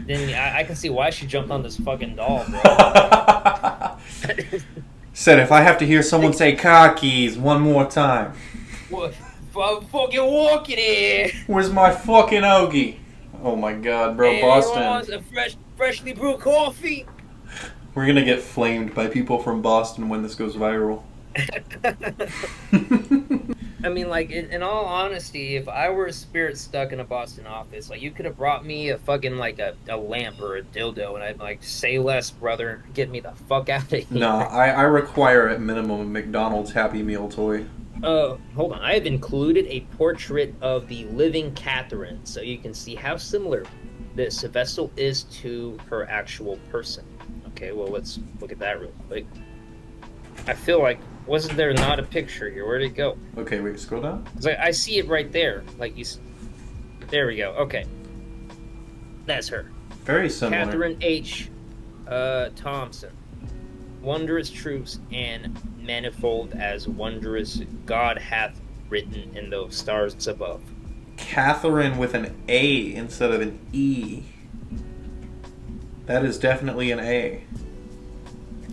[SPEAKER 2] Then I can see why she jumped on this fucking doll, bro.
[SPEAKER 3] Said if I have to hear someone say car keys one more time.
[SPEAKER 2] What? I'm fucking walking here.
[SPEAKER 3] Where's my fucking Ogie? Oh my god, bro,
[SPEAKER 2] Hey,
[SPEAKER 3] Boston.
[SPEAKER 2] wants a freshly brewed coffee?
[SPEAKER 3] We're gonna get flamed by people from Boston when this goes viral.
[SPEAKER 2] I mean, like, in all honesty, if I were a spirit stuck in a Boston office, like, you could have brought me a fucking, like, a lamp or a dildo, and I'd like, say less, brother, get me the fuck out of here.
[SPEAKER 3] Nah, I require at minimum a McDonald's Happy Meal toy.
[SPEAKER 2] Hold on. I have included a portrait of the living Catharine, so you can see how similar this vessel is to her actual person. Okay, well, let's look at that real quick. I feel like, wasn't there not a picture here? Where'd it go?
[SPEAKER 3] Okay, wait, scroll down.
[SPEAKER 2] 'Cause I see it right there. Like, there we go. Okay. That's her.
[SPEAKER 3] Very similar.
[SPEAKER 2] Catharine H. Thompson. Wondrous truths and manifold as wondrous God hath written in those stars above.
[SPEAKER 3] Catharine with an A instead of an E. That is definitely an A.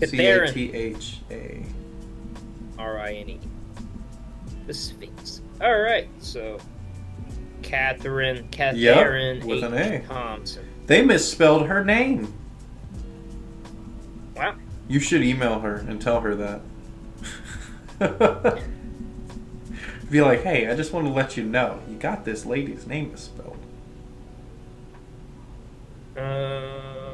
[SPEAKER 2] Catharine.
[SPEAKER 3] C-A-T-H-A.
[SPEAKER 2] R-I-N-E. The Sphinx. Alright, so Catharine
[SPEAKER 3] Yep, with an A.
[SPEAKER 2] Thompson.
[SPEAKER 3] They misspelled her name.
[SPEAKER 2] Wow.
[SPEAKER 3] You should email her and tell her that. Be like, hey, I just want to let you know, you got this lady's name misspelled.
[SPEAKER 2] Her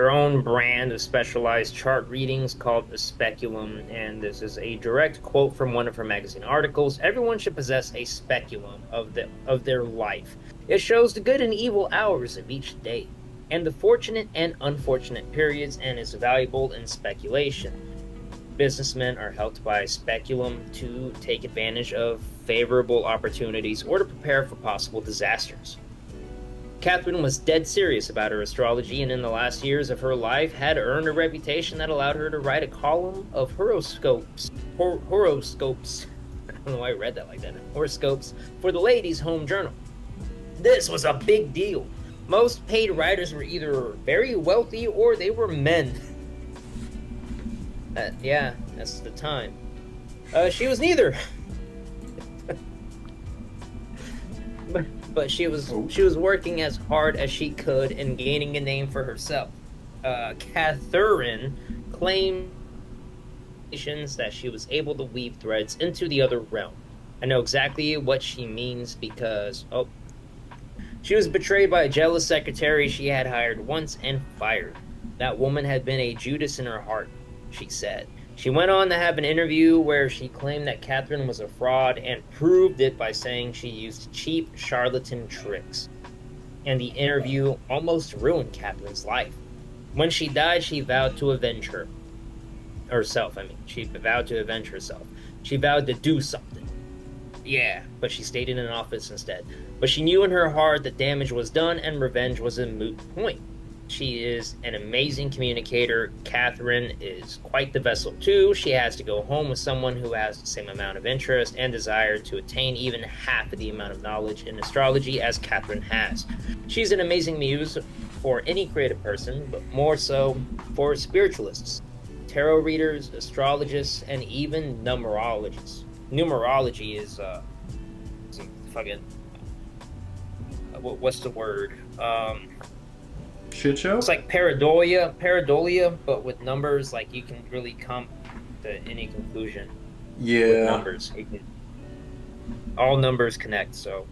[SPEAKER 2] own brand of specialized chart readings called the Speculum, and this is a direct quote from one of her magazine articles. Everyone should possess a speculum of their life. It shows the good and evil hours of each day, and the fortunate and unfortunate periods, and is valuable in speculation. Businessmen are helped by speculum to take advantage of favorable opportunities or to prepare for possible disasters. Catharine was dead serious about her astrology, and in the last years of her life had earned a reputation that allowed her to write a column of horoscopes. Horoscopes. I don't know why I read that like that. Horoscopes for the Ladies' Home Journal. This was a big deal. Most paid writers were either very wealthy or they were men. Yeah, that's the time. She was neither. But she was working as hard as she could and gaining a name for herself. Catharine claimed that she was able to weave threads into the other realm. I know exactly what she means because She was betrayed by a jealous secretary she had hired once and fired. That woman had been a Judas in her heart, she said. She went on to have an interview where she claimed that Catharine was a fraud and proved it by saying she used cheap charlatan tricks. And the interview almost ruined Catharine's life. When she died, she vowed to avenge herself. She vowed to avenge herself. She vowed to do something. Yeah, but she stayed in an office instead. But she knew in her heart that damage was done and revenge was a moot point. She is an amazing communicator. Catharine is quite the vessel too. She has to go home with someone who has the same amount of interest and desire to attain even half of the amount of knowledge in astrology as Catharine has. She's an amazing muse for any creative person, but more so for spiritualists, tarot readers, astrologists, and even numerologists. Numerology is fucking what's the word?
[SPEAKER 3] Shit show?
[SPEAKER 2] It's like pareidolia, but with numbers. Like you can really come to any conclusion.
[SPEAKER 3] Yeah.
[SPEAKER 2] With numbers, all numbers connect. So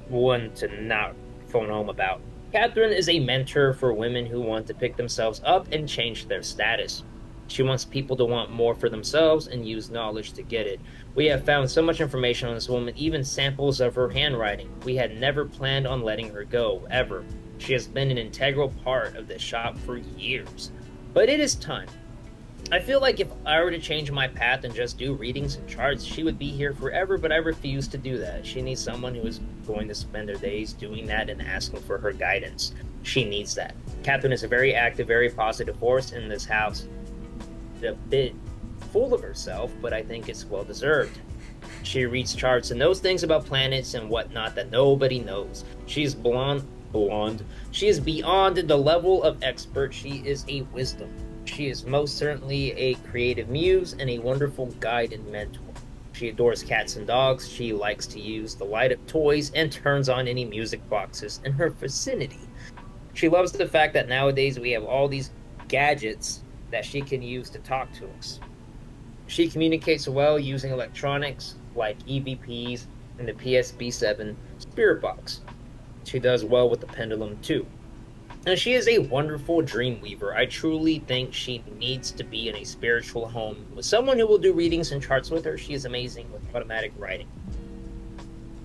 [SPEAKER 2] one to not phone home about. Catharine is a mentor for women who want to pick themselves up and change their status. She wants people to want more for themselves and use knowledge to get it. We have found so much information on this woman, even samples of her handwriting. We had never planned on letting her go, ever. She has been an integral part of the shop for years. But it is time. I feel like if I were to change my path and just do readings and charts, she would be here forever, but I refuse to do that. She needs someone who is going to spend their days doing that and asking for her guidance. She needs that. Catharine is a very active, very positive force in this house. A bit full of herself, but I think it's well deserved. She reads charts and knows things about planets and whatnot that nobody knows. She's blonde. She is beyond the level of expert. She is a wisdom. She is most certainly a creative muse and a wonderful guide and mentor. She adores cats and dogs. She likes to use the light of toys and turns on any music boxes in her vicinity. She loves the fact that nowadays we have all these gadgets that she can use to talk to us. She communicates well using electronics like EVPs and the PSB7 Spirit Box. She does well with the pendulum too. And she is a wonderful dream weaver. I truly think she needs to be in a spiritual home with someone who will do readings and charts with her. She is amazing with automatic writing.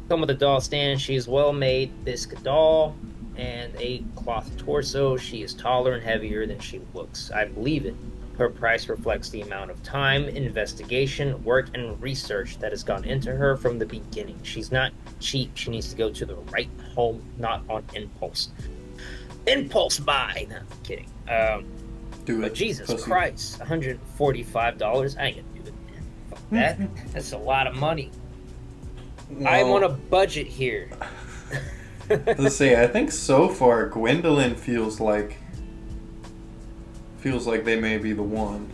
[SPEAKER 2] Come with a doll stand. She is well made bisque doll and a cloth torso. She is taller and heavier than she looks. I believe it. Her price reflects the amount of time, investigation, work, and research that has gone into her from the beginning. She's not cheap. She needs to go to the right home, not on impulse. Impulse buy. No, I'm kidding.
[SPEAKER 3] Do it.
[SPEAKER 2] But Jesus
[SPEAKER 3] Pussy.
[SPEAKER 2] Christ, $145. I ain't gonna do it, man. Fuck that. That's a lot of money. I'm on a budget here.
[SPEAKER 3] Let's see. I think so far Gwendolyn feels like they may be the one,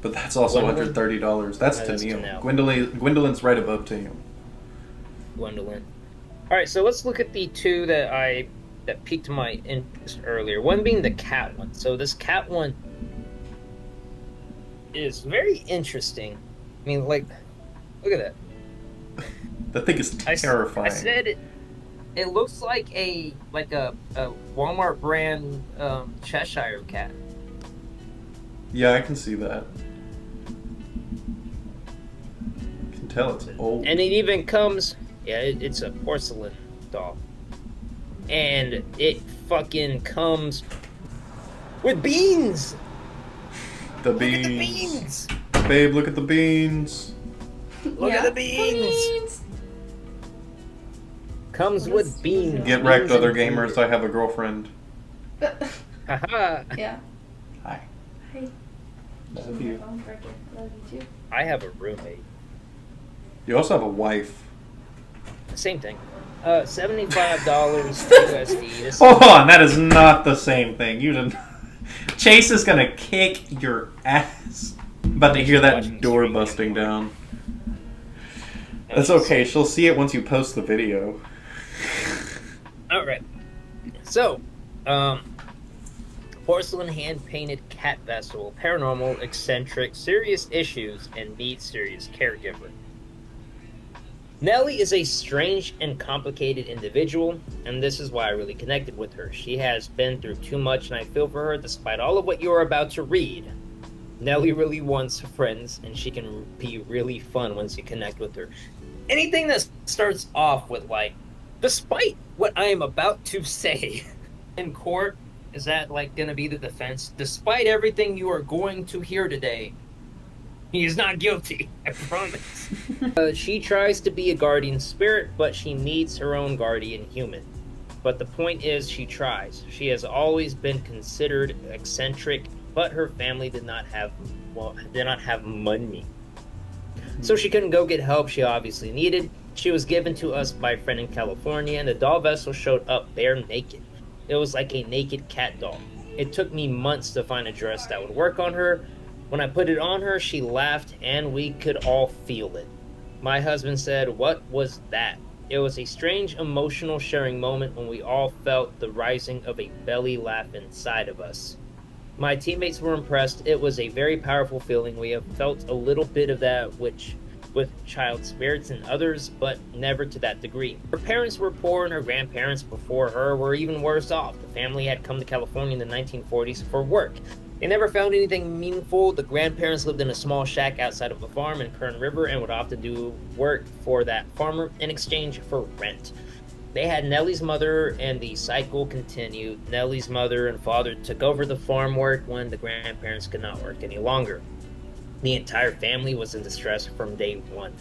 [SPEAKER 3] but that's also
[SPEAKER 2] Gwendolyn?
[SPEAKER 3] $130. That's
[SPEAKER 2] No, that's
[SPEAKER 3] Tenille.
[SPEAKER 2] Tenille.
[SPEAKER 3] Gwendolyn's right above Tenille.
[SPEAKER 2] Gwendolyn. All right, so let's look at the two that piqued my interest earlier. One being the cat one. So this cat one is very interesting. I mean, like, look at that.
[SPEAKER 3] That thing is terrifying.
[SPEAKER 2] I said it looks like a Walmart brand Cheshire cat.
[SPEAKER 3] Yeah, I can see that. You can tell it's old.
[SPEAKER 2] And it even comes, it's a porcelain doll. And it fucking comes with beans!
[SPEAKER 3] The
[SPEAKER 2] Look at
[SPEAKER 3] beans.
[SPEAKER 2] the beans!
[SPEAKER 3] Babe, look at the beans.
[SPEAKER 2] Look at the beans! Comes with beans.
[SPEAKER 3] Get wrecked,
[SPEAKER 2] Beans
[SPEAKER 3] other
[SPEAKER 2] and
[SPEAKER 3] gamers. I have a girlfriend.
[SPEAKER 2] Haha.
[SPEAKER 5] Yeah.
[SPEAKER 3] Hi.
[SPEAKER 5] Hi.
[SPEAKER 3] Love you.
[SPEAKER 5] Love you too.
[SPEAKER 2] I have a roommate.
[SPEAKER 3] You also have a wife.
[SPEAKER 2] Same thing. $75 USD. This
[SPEAKER 3] Hold on, that is not the same thing. You didn't. Chase is gonna kick your ass. About to hear that door busting down. That's okay. She'll see it once you post the video.
[SPEAKER 2] Alright. So, porcelain hand-painted cat vessel, paranormal, eccentric, serious issues, and needs serious caregiver. Nellie is a strange and complicated individual, and this is why I really connected with her. She has been through too much, and I feel for her despite all of what you are about to read. Nellie really wants friends, and she can be really fun once you connect with her. Anything that starts off with, like, despite what I am about to say in court, is that, like, gonna be the defense? Despite everything you are going to hear today, he is not guilty, I promise. She tries to be a guardian spirit, but she needs her own guardian human. But the point is, she tries. She has always been considered eccentric, but her family did not have money. So she couldn't go get help she obviously needed. She was given to us by a friend in California, and the doll vessel showed up bare naked. It was like a naked cat doll. It took me months to find a dress that would work on her. When I put it on her, she laughed, and we could all feel it. My husband said, "What was that?" It was a strange emotional sharing moment when we all felt the rising of a belly laugh inside of us. My teammates were impressed. It was a very powerful feeling. We have felt a little bit of that with child spirits and others, but never to that degree. Her parents were poor, and her grandparents before her were even worse off. The family had come to California in the 1940s for work. They never found anything meaningful. The grandparents lived in a small shack outside of a farm in Kern River and would often do work for that farmer in exchange for rent. They had Nellie's mother, and the cycle continued. Nellie's mother and father took over the farm work when the grandparents could not work any longer. The entire family was in distress from day one.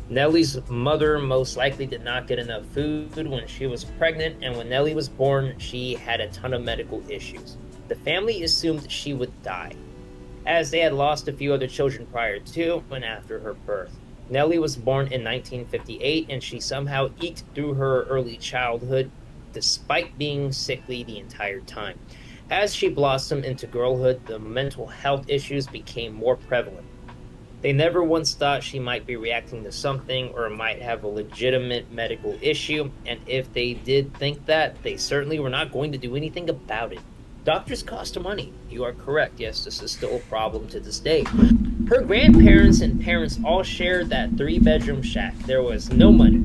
[SPEAKER 2] Nellie's mother most likely did not get enough food when she was pregnant, and when Nellie was born, she had a ton of medical issues. The family assumed she would die, as they had lost a few other children prior to and after her birth. Nellie was born in 1958, and she somehow eked through her early childhood, despite being sickly the entire time. As she blossomed into girlhood, the mental health issues became more prevalent. They never once thought she might be reacting to something or might have a legitimate medical issue, and if they did think that, they certainly were not going to do anything about it. Doctors cost money. You are correct. Yes, this is still a problem to this day. Her grandparents and parents all shared that 3-bedroom shack. There was no money.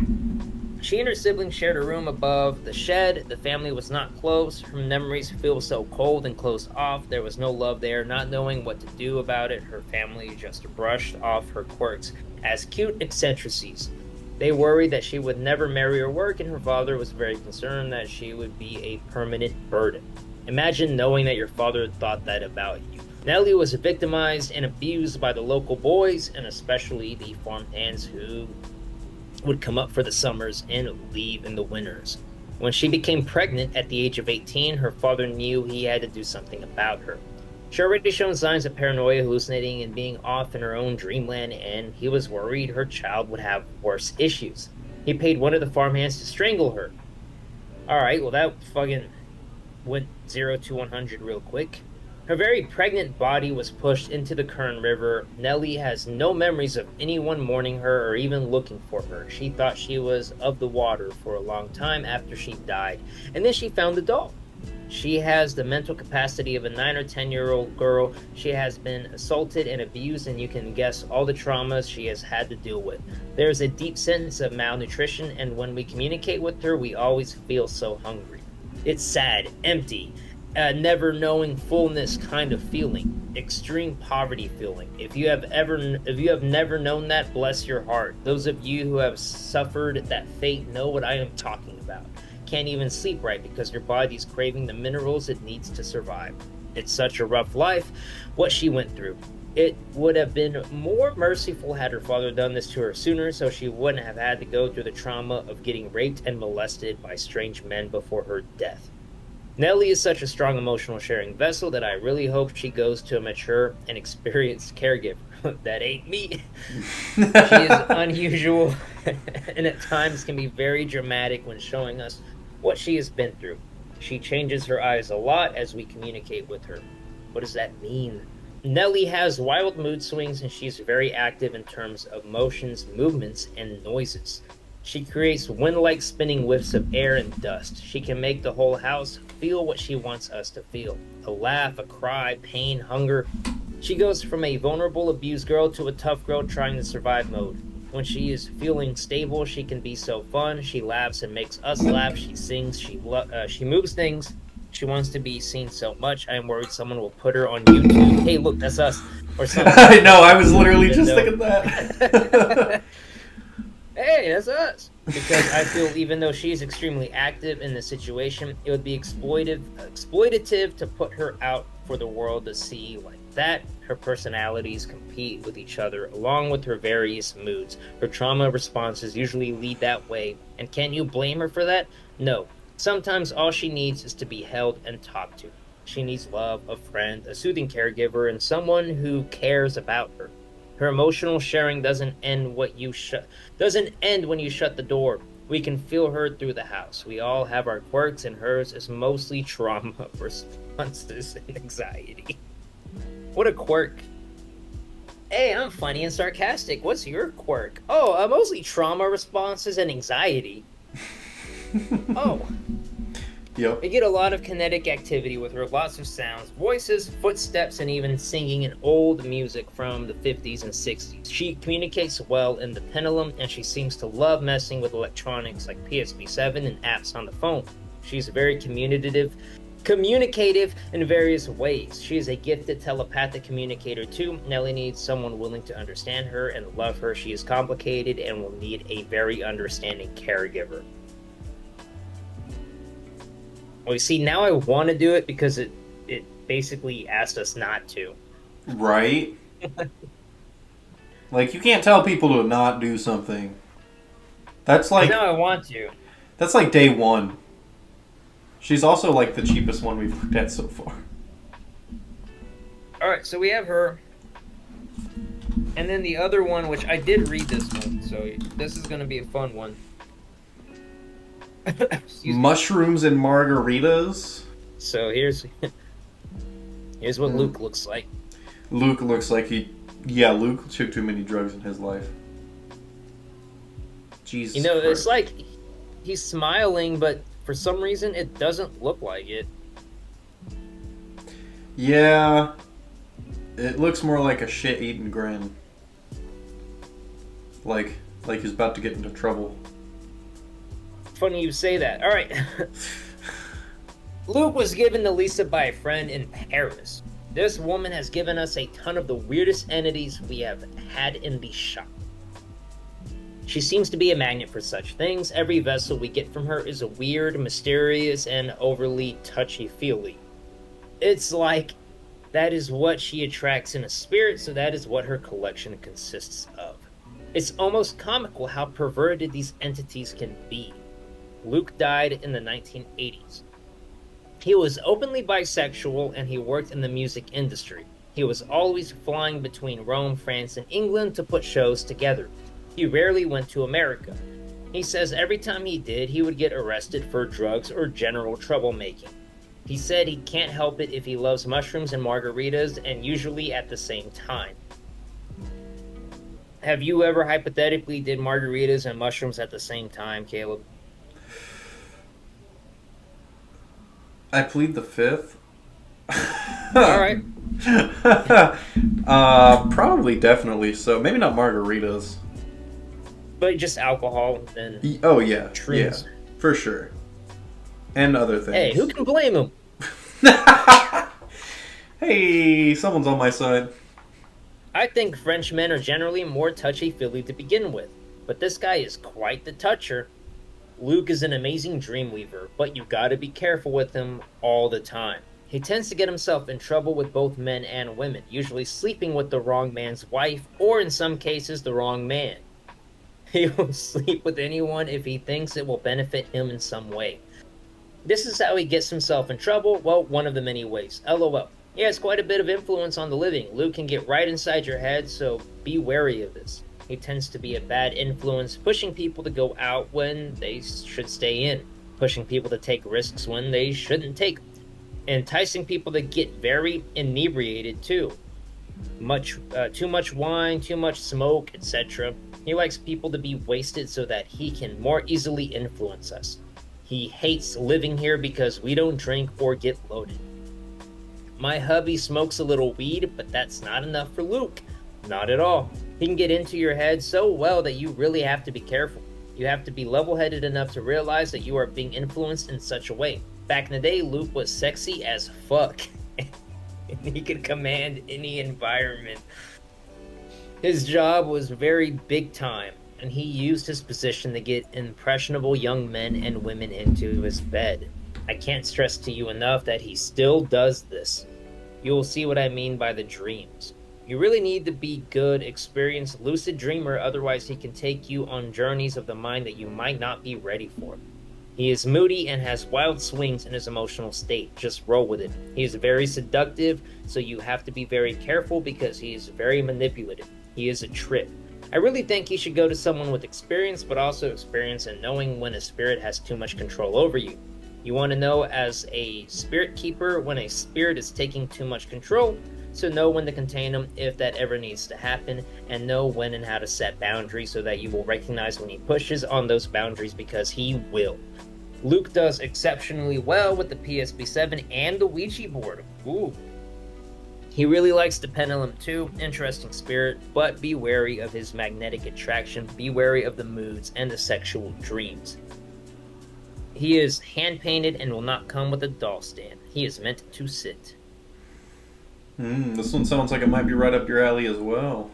[SPEAKER 2] She and her siblings shared a room above the shed. The family was not close. Her memories feel so cold and closed off. There was no love there. Not knowing what to do about it, her family just brushed off her quirks as cute eccentricities. They worried that she would never marry or work, and her father was very concerned that she would be a permanent burden. Imagine knowing that your father thought that about you. Nellie was victimized and abused by the local boys, and especially the farmhands who would come up for the summers and leave in the winters. When she became pregnant at the age of 18, her father knew he had to do something about her. She already shown signs of paranoia, hallucinating, and being off in her own dreamland, and he was worried her child would have worse issues. He paid one of the farmhands to strangle her. Alright, well that fucking went 0 to 100 real quick. Her very pregnant body was pushed into the Kern River. Nellie has no memories of anyone mourning her or even looking for her. She thought she was of the water for a long time after she died, and then she found the doll. She has the mental capacity of a 9 or 10-year-old girl. She has been assaulted and abused, and you can guess all the traumas she has had to deal with. There's a deep sense of malnutrition, and when we communicate with her, we always feel so hungry. It's sad, empty, never knowing fullness kind of feeling, extreme poverty feeling. If you have never known that, bless your heart. Those of you who have suffered that fate know what I am talking about. Can't even sleep right because your body's craving the minerals it needs to survive. It's such a rough life, what she went through. It would have been more merciful had her father done this to her sooner, so she wouldn't have had to go through the trauma of getting raped and molested by strange men before her death. Nellie is such a strong emotional sharing vessel that I really hope she goes to a mature and experienced caregiver. That ain't me. She is unusual and at times can be very dramatic when showing us what she has been through. She changes her eyes a lot as we communicate with her. What does that mean? Nellie has wild mood swings, and she's very active in terms of motions, movements, and noises. She creates wind-like spinning whiffs of air and dust. She can make the whole house feel what she wants us to feel. A laugh, a cry, pain, hunger. She goes from a vulnerable, abused girl to a tough girl trying to survive mode. When she is feeling stable, she can be so fun. She laughs and makes us laugh. She sings. She moves things. She wants to be seen so much. I am worried someone will put her on YouTube. Hey, look, that's us. Or something.
[SPEAKER 3] I know, I was literally just thinking that.
[SPEAKER 2] Hey, that's us. Because I feel even though she's extremely active in the situation, it would be exploitative to put her out for the world to see like that. Her personalities compete with each other along with her various moods. Her trauma responses usually lead that way. And can you blame her for that? No. Sometimes all she needs is to be held and talked to. She needs love, a friend, a soothing caregiver, and someone who cares about her. Her emotional sharing doesn't end when you shut the door. We can feel her through the house. We all have our quirks, and hers is mostly trauma responses and anxiety. What a quirk. Hey, I'm funny and sarcastic. What's your quirk? Oh, mostly trauma responses and anxiety. Oh.
[SPEAKER 3] Yep.
[SPEAKER 2] We get a lot of kinetic activity with her, lots of sounds, voices, footsteps, and even singing in old music from the 50s and 60s. She communicates well in the Tenille, and she seems to love messing with electronics like PSP7 and apps on the phone. She's very communicative in various ways. She is a gifted telepathic communicator too. Nellie needs someone willing to understand her and love her. She is complicated and will need a very understanding caregiver. Well, you see, now I want to do it because it basically asked us not to.
[SPEAKER 3] Right? Like, you can't tell people to not do something. That's like...
[SPEAKER 2] No, I want to.
[SPEAKER 3] That's like day one. She's also like the cheapest one we've looked at so far.
[SPEAKER 2] Alright, so we have her. And then the other one, which I did read this one, so this is going to be a fun one.
[SPEAKER 3] Mushrooms and margaritas.
[SPEAKER 2] So here's what Luke looks like.
[SPEAKER 3] Luke looks like Luke took too many drugs in his life. Jesus.
[SPEAKER 2] You know,
[SPEAKER 3] Christ.
[SPEAKER 2] it's like he's smiling, but for some reason it doesn't look like it.
[SPEAKER 3] Yeah. It looks more like a shit-eating grin. Like he's about to get into trouble.
[SPEAKER 2] Funny you say that. All right. Luke was given to Lisa by a friend in Paris. This woman has given us a ton of the weirdest entities we have had in the shop. She seems to be a magnet for such things. Every vessel we get from her is a weird, mysterious, and overly touchy-feely. It's like that is what she attracts in a spirit, so that is what her collection consists of. It's almost comical how perverted these entities can be. Luke died in the 1980s. He was openly bisexual and he worked in the music industry. He was always flying between Rome, France, and England to put shows together. He rarely went to America. He says every time he did, he would get arrested for drugs or general troublemaking. He said he can't help it if he loves mushrooms and margaritas, and usually at the same time. Have you ever hypothetically did margaritas and mushrooms at the same time, Caleb?
[SPEAKER 3] I plead the fifth.
[SPEAKER 2] Alright.
[SPEAKER 3] Probably, definitely. So maybe not margaritas.
[SPEAKER 2] But just alcohol and
[SPEAKER 3] Oh yeah,
[SPEAKER 2] shrooms.
[SPEAKER 3] Yeah, for sure. And other things.
[SPEAKER 2] Hey, who can blame him?
[SPEAKER 3] Hey, someone's on my side.
[SPEAKER 2] I think French men are generally more touchy-feely to begin with, but this guy is quite the toucher. Luke is an amazing dreamweaver, but you gotta be careful with him all the time. He tends to get himself in trouble with both men and women, usually sleeping with the wrong man's wife, or in some cases, the wrong man. He will sleep with anyone if he thinks it will benefit him in some way. This is how he gets himself in trouble, well, one of the many ways. LOL. He has quite a bit of influence on the living. Luke can get right inside your head, so be wary of this. He tends to be a bad influence, pushing people to go out when they should stay in, pushing people to take risks when they shouldn't take, enticing people to get very inebriated too. Too much wine, too much smoke, etc. He likes people to be wasted so that he can more easily influence us. He hates living here because we don't drink or get loaded. My hubby smokes a little weed, but that's not enough for Luke. Not at all. He can get into your head so well that you really have to be careful. You have to be level-headed enough to realize that you are being influenced in such a way. Back in the day, Luke was sexy as fuck. And he could command any environment. His job was very big time, and he used his position to get impressionable young men and women into his bed. I can't stress to you enough that he still does this. You will see what I mean by the dreams. You really need to be good, experienced, lucid dreamer, otherwise he can take you on journeys of the mind that you might not be ready for. He is moody and has wild swings in his emotional state. Just roll with it. He is very seductive, so you have to be very careful because he is very manipulative. He is a trip. I really think you should go to someone with experience, but also experience in knowing when a spirit has too much control over you. You want to know as a spirit keeper when a spirit is taking too much control, so know when to contain them if that ever needs to happen, and know when and how to set boundaries so that you will recognize when he pushes on those boundaries, because he will. Luke does exceptionally well with the PSP-7 and the Ouija board. Ooh. He really likes the pendulum too, interesting spirit, but be wary of his magnetic attraction, be wary of the moods and the sexual dreams. He is hand-painted and will not come with a doll stand. He is meant to sit.
[SPEAKER 3] This one sounds like it might be right up your alley as well.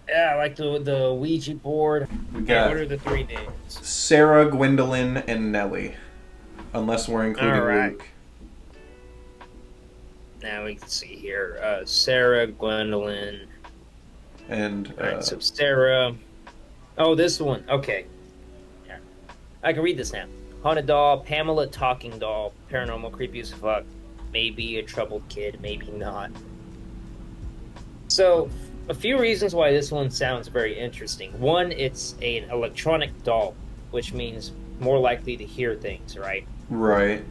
[SPEAKER 2] Yeah, I like the Ouija board.
[SPEAKER 3] We got
[SPEAKER 2] what are the 3 names?
[SPEAKER 3] Sara, Gwendolyn, and Nellie. Unless we're including Luke.
[SPEAKER 2] Now we can see here. Sara, Gwendolyn.
[SPEAKER 3] And,
[SPEAKER 2] Alright, so Sara. Oh, this one. Okay. Yeah. I can read this now. Haunted doll, Pamela talking doll, paranormal, creepy as fuck. Maybe a troubled kid, maybe not. So, a few reasons why this one sounds very interesting. One, it's an electronic doll, which means more likely to hear things, right?
[SPEAKER 3] Right.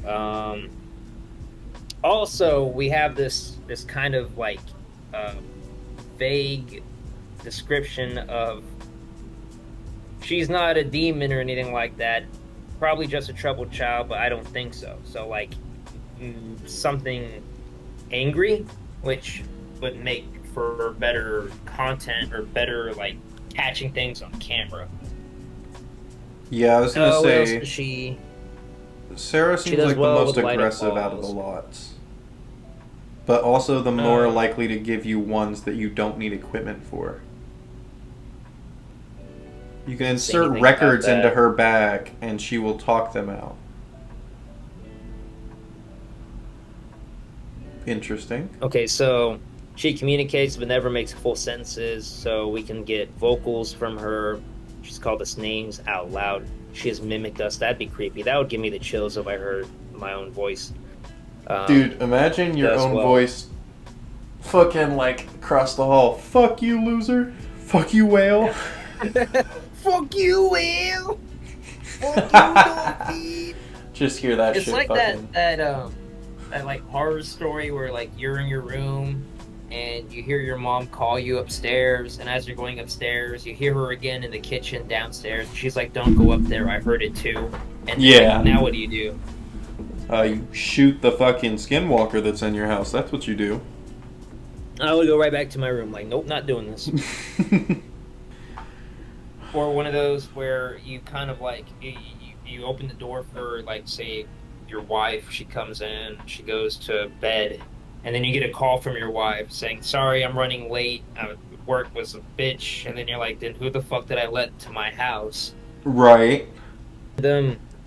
[SPEAKER 2] Also, we have this kind of like vague description of she's not a demon or anything like that. Probably just a troubled child, but I don't think so. So like something angry, which would make for better content or better like catching things on camera.
[SPEAKER 3] Yeah, I was gonna say
[SPEAKER 2] she.
[SPEAKER 3] Sara seems like
[SPEAKER 2] well
[SPEAKER 3] the most aggressive out of the lots, but also the more likely to give you ones that you don't need equipment for. You can insert records into her bag, and she will talk them out. Interesting.
[SPEAKER 2] Okay, so she communicates but never makes full sentences, so we can get vocals from her. She's called us names out loud. She has mimicked us. That'd be creepy. That would give me the chills if I heard my own voice.
[SPEAKER 3] Dude, imagine your own voice fucking like across the hall. Fuck you, loser. Fuck you, whale.
[SPEAKER 2] Fuck you, whale. Fuck you, dolphin.
[SPEAKER 3] Just hear that shit.
[SPEAKER 2] It's like
[SPEAKER 3] fucking...
[SPEAKER 2] that like horror story where like you're in your room and you hear your mom call you upstairs, and as you're going upstairs, you hear her again in the kitchen downstairs. She's like, "Don't go up there. I heard it too." And
[SPEAKER 3] yeah.
[SPEAKER 2] Like, now what do? You
[SPEAKER 3] shoot the fucking skinwalker that's in your house. That's what you do.
[SPEAKER 2] I would go right back to my room. Like, nope, not doing this. Or one of those where you kind of like you open the door for like, say, your wife. She comes in, she goes to bed, and then you get a call from your wife saying, "Sorry, I'm running late. Work was a bitch." And then you're like, "Then who the fuck did I let to my house?"
[SPEAKER 3] Right.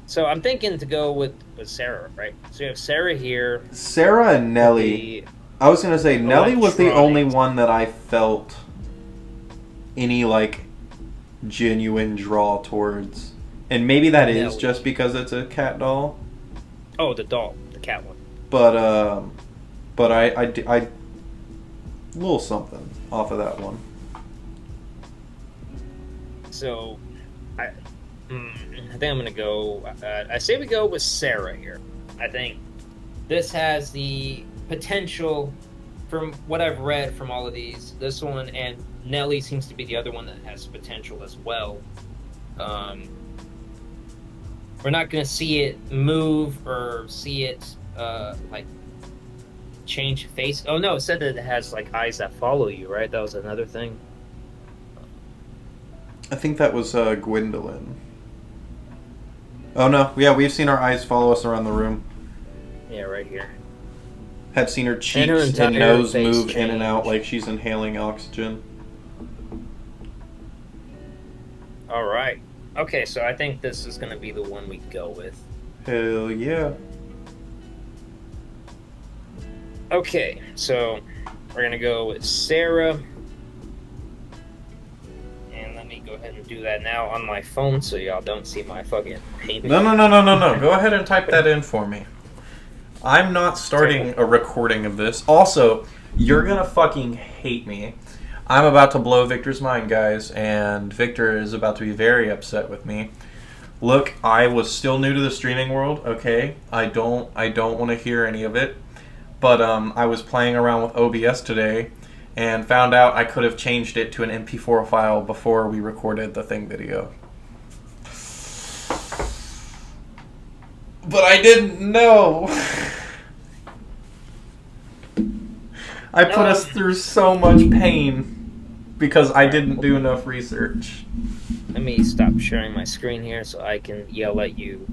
[SPEAKER 2] So I'm thinking to go with Sara, right? So you have Sara here.
[SPEAKER 3] Sara and Nellie. I was gonna say Nellie was the only one that I felt any like genuine draw towards, and maybe that is just because it's a cat doll.
[SPEAKER 2] Oh, the doll, the cat one.
[SPEAKER 3] But I little something off of that one.
[SPEAKER 2] So, I think I'm gonna go. I say we go with Sara here. I think this has the potential, from what I've read from all of these. This one and Nellie seems to be the other one that has potential as well. We're not gonna see it move or see it like change face. Oh no, it said that it has like eyes that follow you, right? That was another thing.
[SPEAKER 3] I think that was Gwendolyn. Oh no, yeah, we've seen our eyes follow us around the room.
[SPEAKER 2] Yeah, right here.
[SPEAKER 3] Have seen her cheeks and nose move in and out like she's inhaling oxygen.
[SPEAKER 2] Alright. Okay, so I think this is going to be the one we go with.
[SPEAKER 3] Hell yeah.
[SPEAKER 2] Okay, so we're going to go with Sara. And let me go ahead and do that now on my phone so y'all don't see my fucking painting.
[SPEAKER 3] No. Go ahead and type that in for me. I'm not starting a recording of this. Also, you're going to fucking hate me. I'm about to blow Victor's mind, guys, and Victor is about to be very upset with me. Look, I was still new to the streaming world, okay? I don't want to hear any of it. But I was playing around with OBS today and found out I could have changed it to an MP4 file before we recorded the thing video. But I didn't know. I put us through so much pain because I didn't do enough research.
[SPEAKER 2] Let me stop sharing my screen here so I can yell at you.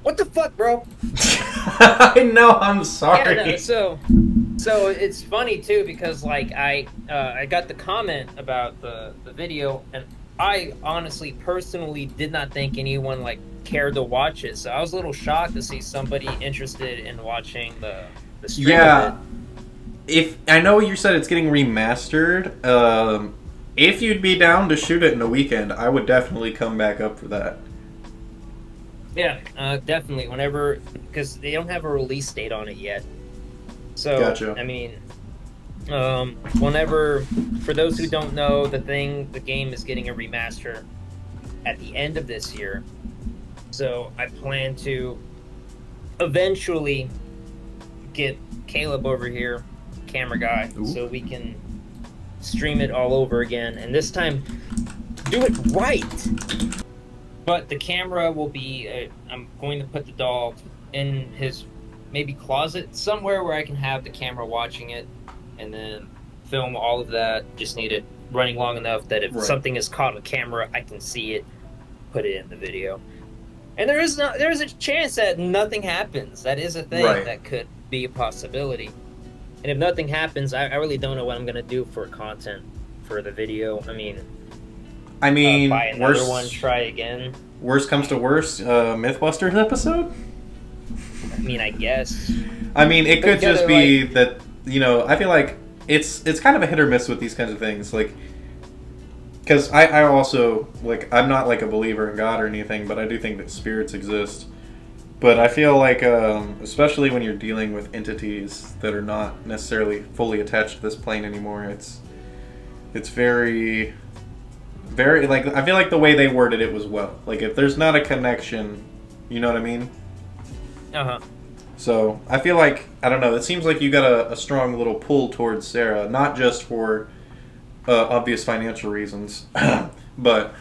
[SPEAKER 2] What the fuck, bro?
[SPEAKER 3] I know, I'm sorry.
[SPEAKER 2] Yeah, no, so it's funny too because like I got the comment about the video and I honestly personally did not think anyone like cared to watch it. So I was a little shocked to see somebody interested in watching the stream of it.
[SPEAKER 3] If I know you said it's getting remastered, if you'd be down to shoot it in a weekend, I would definitely come back up for that.
[SPEAKER 2] Yeah, definitely. Whenever, because they don't have a release date on it yet. So,
[SPEAKER 3] Gotcha.
[SPEAKER 2] I mean, whenever, for those who don't know, the game is getting a remaster at the end of this year. So I plan to eventually get Caleb over here, camera guy, so we can stream it all over again. And this time, do it right. But the camera will be, I'm going to put the doll in his maybe closet, somewhere where I can have the camera watching it and then film all of that. Just need it running long enough that if something is caught on camera, I can see it, put it in the video. And there is a chance that nothing happens. That is a thing that could be a possibility. And if nothing happens, I really don't know what I'm going to do for content for the video. I mean, buy another one, try again.
[SPEAKER 3] Worst comes to worst, Mythbusters episode?
[SPEAKER 2] I mean, I guess.
[SPEAKER 3] I mean, it could just be that, you know, I feel like it's kind of a hit or miss with these kinds of things. Like, because I also, like, I'm not like a believer in God or anything, but I do think that spirits exist. But I feel like, especially when you're dealing with entities that are not necessarily fully attached to this plane anymore, it's very, like, I feel like the way they worded it was well. Like, if there's not a connection, you know what I mean?
[SPEAKER 2] Uh-huh.
[SPEAKER 3] So, I feel like, I don't know, it seems like you got a strong little pull towards Sara, not just for obvious financial reasons, but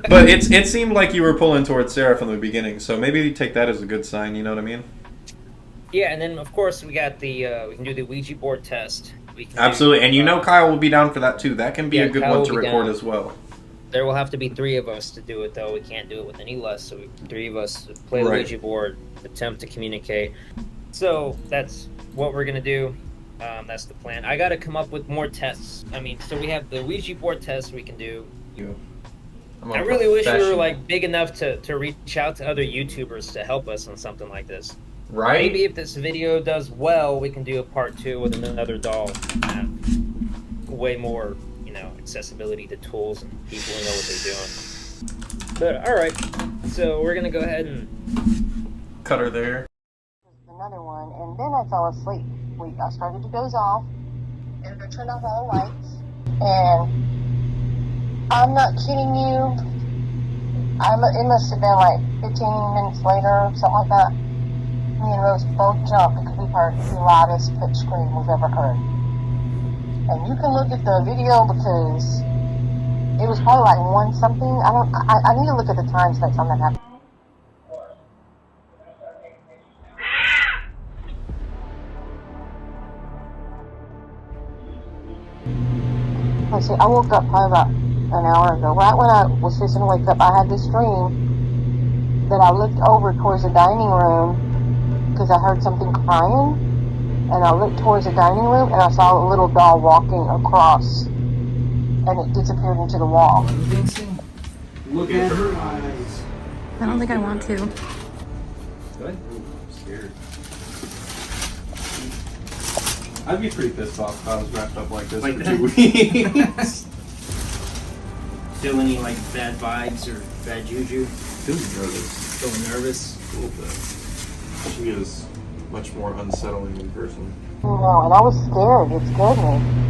[SPEAKER 3] but it seemed like you were pulling towards Sara from the beginning, so maybe you take that as a good sign, you know what I mean?
[SPEAKER 2] Yeah, and then of course we got the we can do the Ouija board test.
[SPEAKER 3] Absolutely, and you know Kyle will be down for that too. That can be a good one to record as well.
[SPEAKER 2] There will have to be 3 of us to do it, though. We can't do it with any less, so 3 of us play the Ouija board, attempt to communicate. So that's what we're going to do. That's the plan. I got to come up with more tests. I mean, so we have the Ouija board test we can do. I really wish we were like big enough to reach out to other YouTubers to help us on something like this.
[SPEAKER 3] Right?
[SPEAKER 2] Maybe if this video does well, we can do a part 2 with another doll. Way more, you know, accessibility to tools and people who know what they're doing. But all right, so we're gonna go ahead and
[SPEAKER 3] cut her there.
[SPEAKER 5] Another one, and then I fell asleep. I started to doze off, and I turned off all the lights, and I'm not kidding you. It must have been like 15 minutes later, something like that. Me and Rose both jumped because we heard the loudest pitch scream we've ever heard. And you can look at the video because it was probably like 1 something. I need to look at the times next time that happened. Let's see, I woke up probably about an hour ago. Right when I was fixing to wake up, I had this dream that I looked over towards the dining room because I heard something crying. And I looked towards the dining room and I saw a little doll walking across. And it disappeared into the wall.
[SPEAKER 2] Look at her eyes.
[SPEAKER 6] I don't think I want to.
[SPEAKER 3] Good. I'm scared. I'd be pretty pissed off if I was wrapped up like this
[SPEAKER 2] Like
[SPEAKER 3] for
[SPEAKER 2] that?
[SPEAKER 3] 2 weeks.
[SPEAKER 2] Feel any like bad vibes or bad juju?
[SPEAKER 3] Feeling nervous.
[SPEAKER 2] Feeling nervous?
[SPEAKER 3] A little bit. She is much more unsettling in person.
[SPEAKER 5] No, and I was scared. It scared me.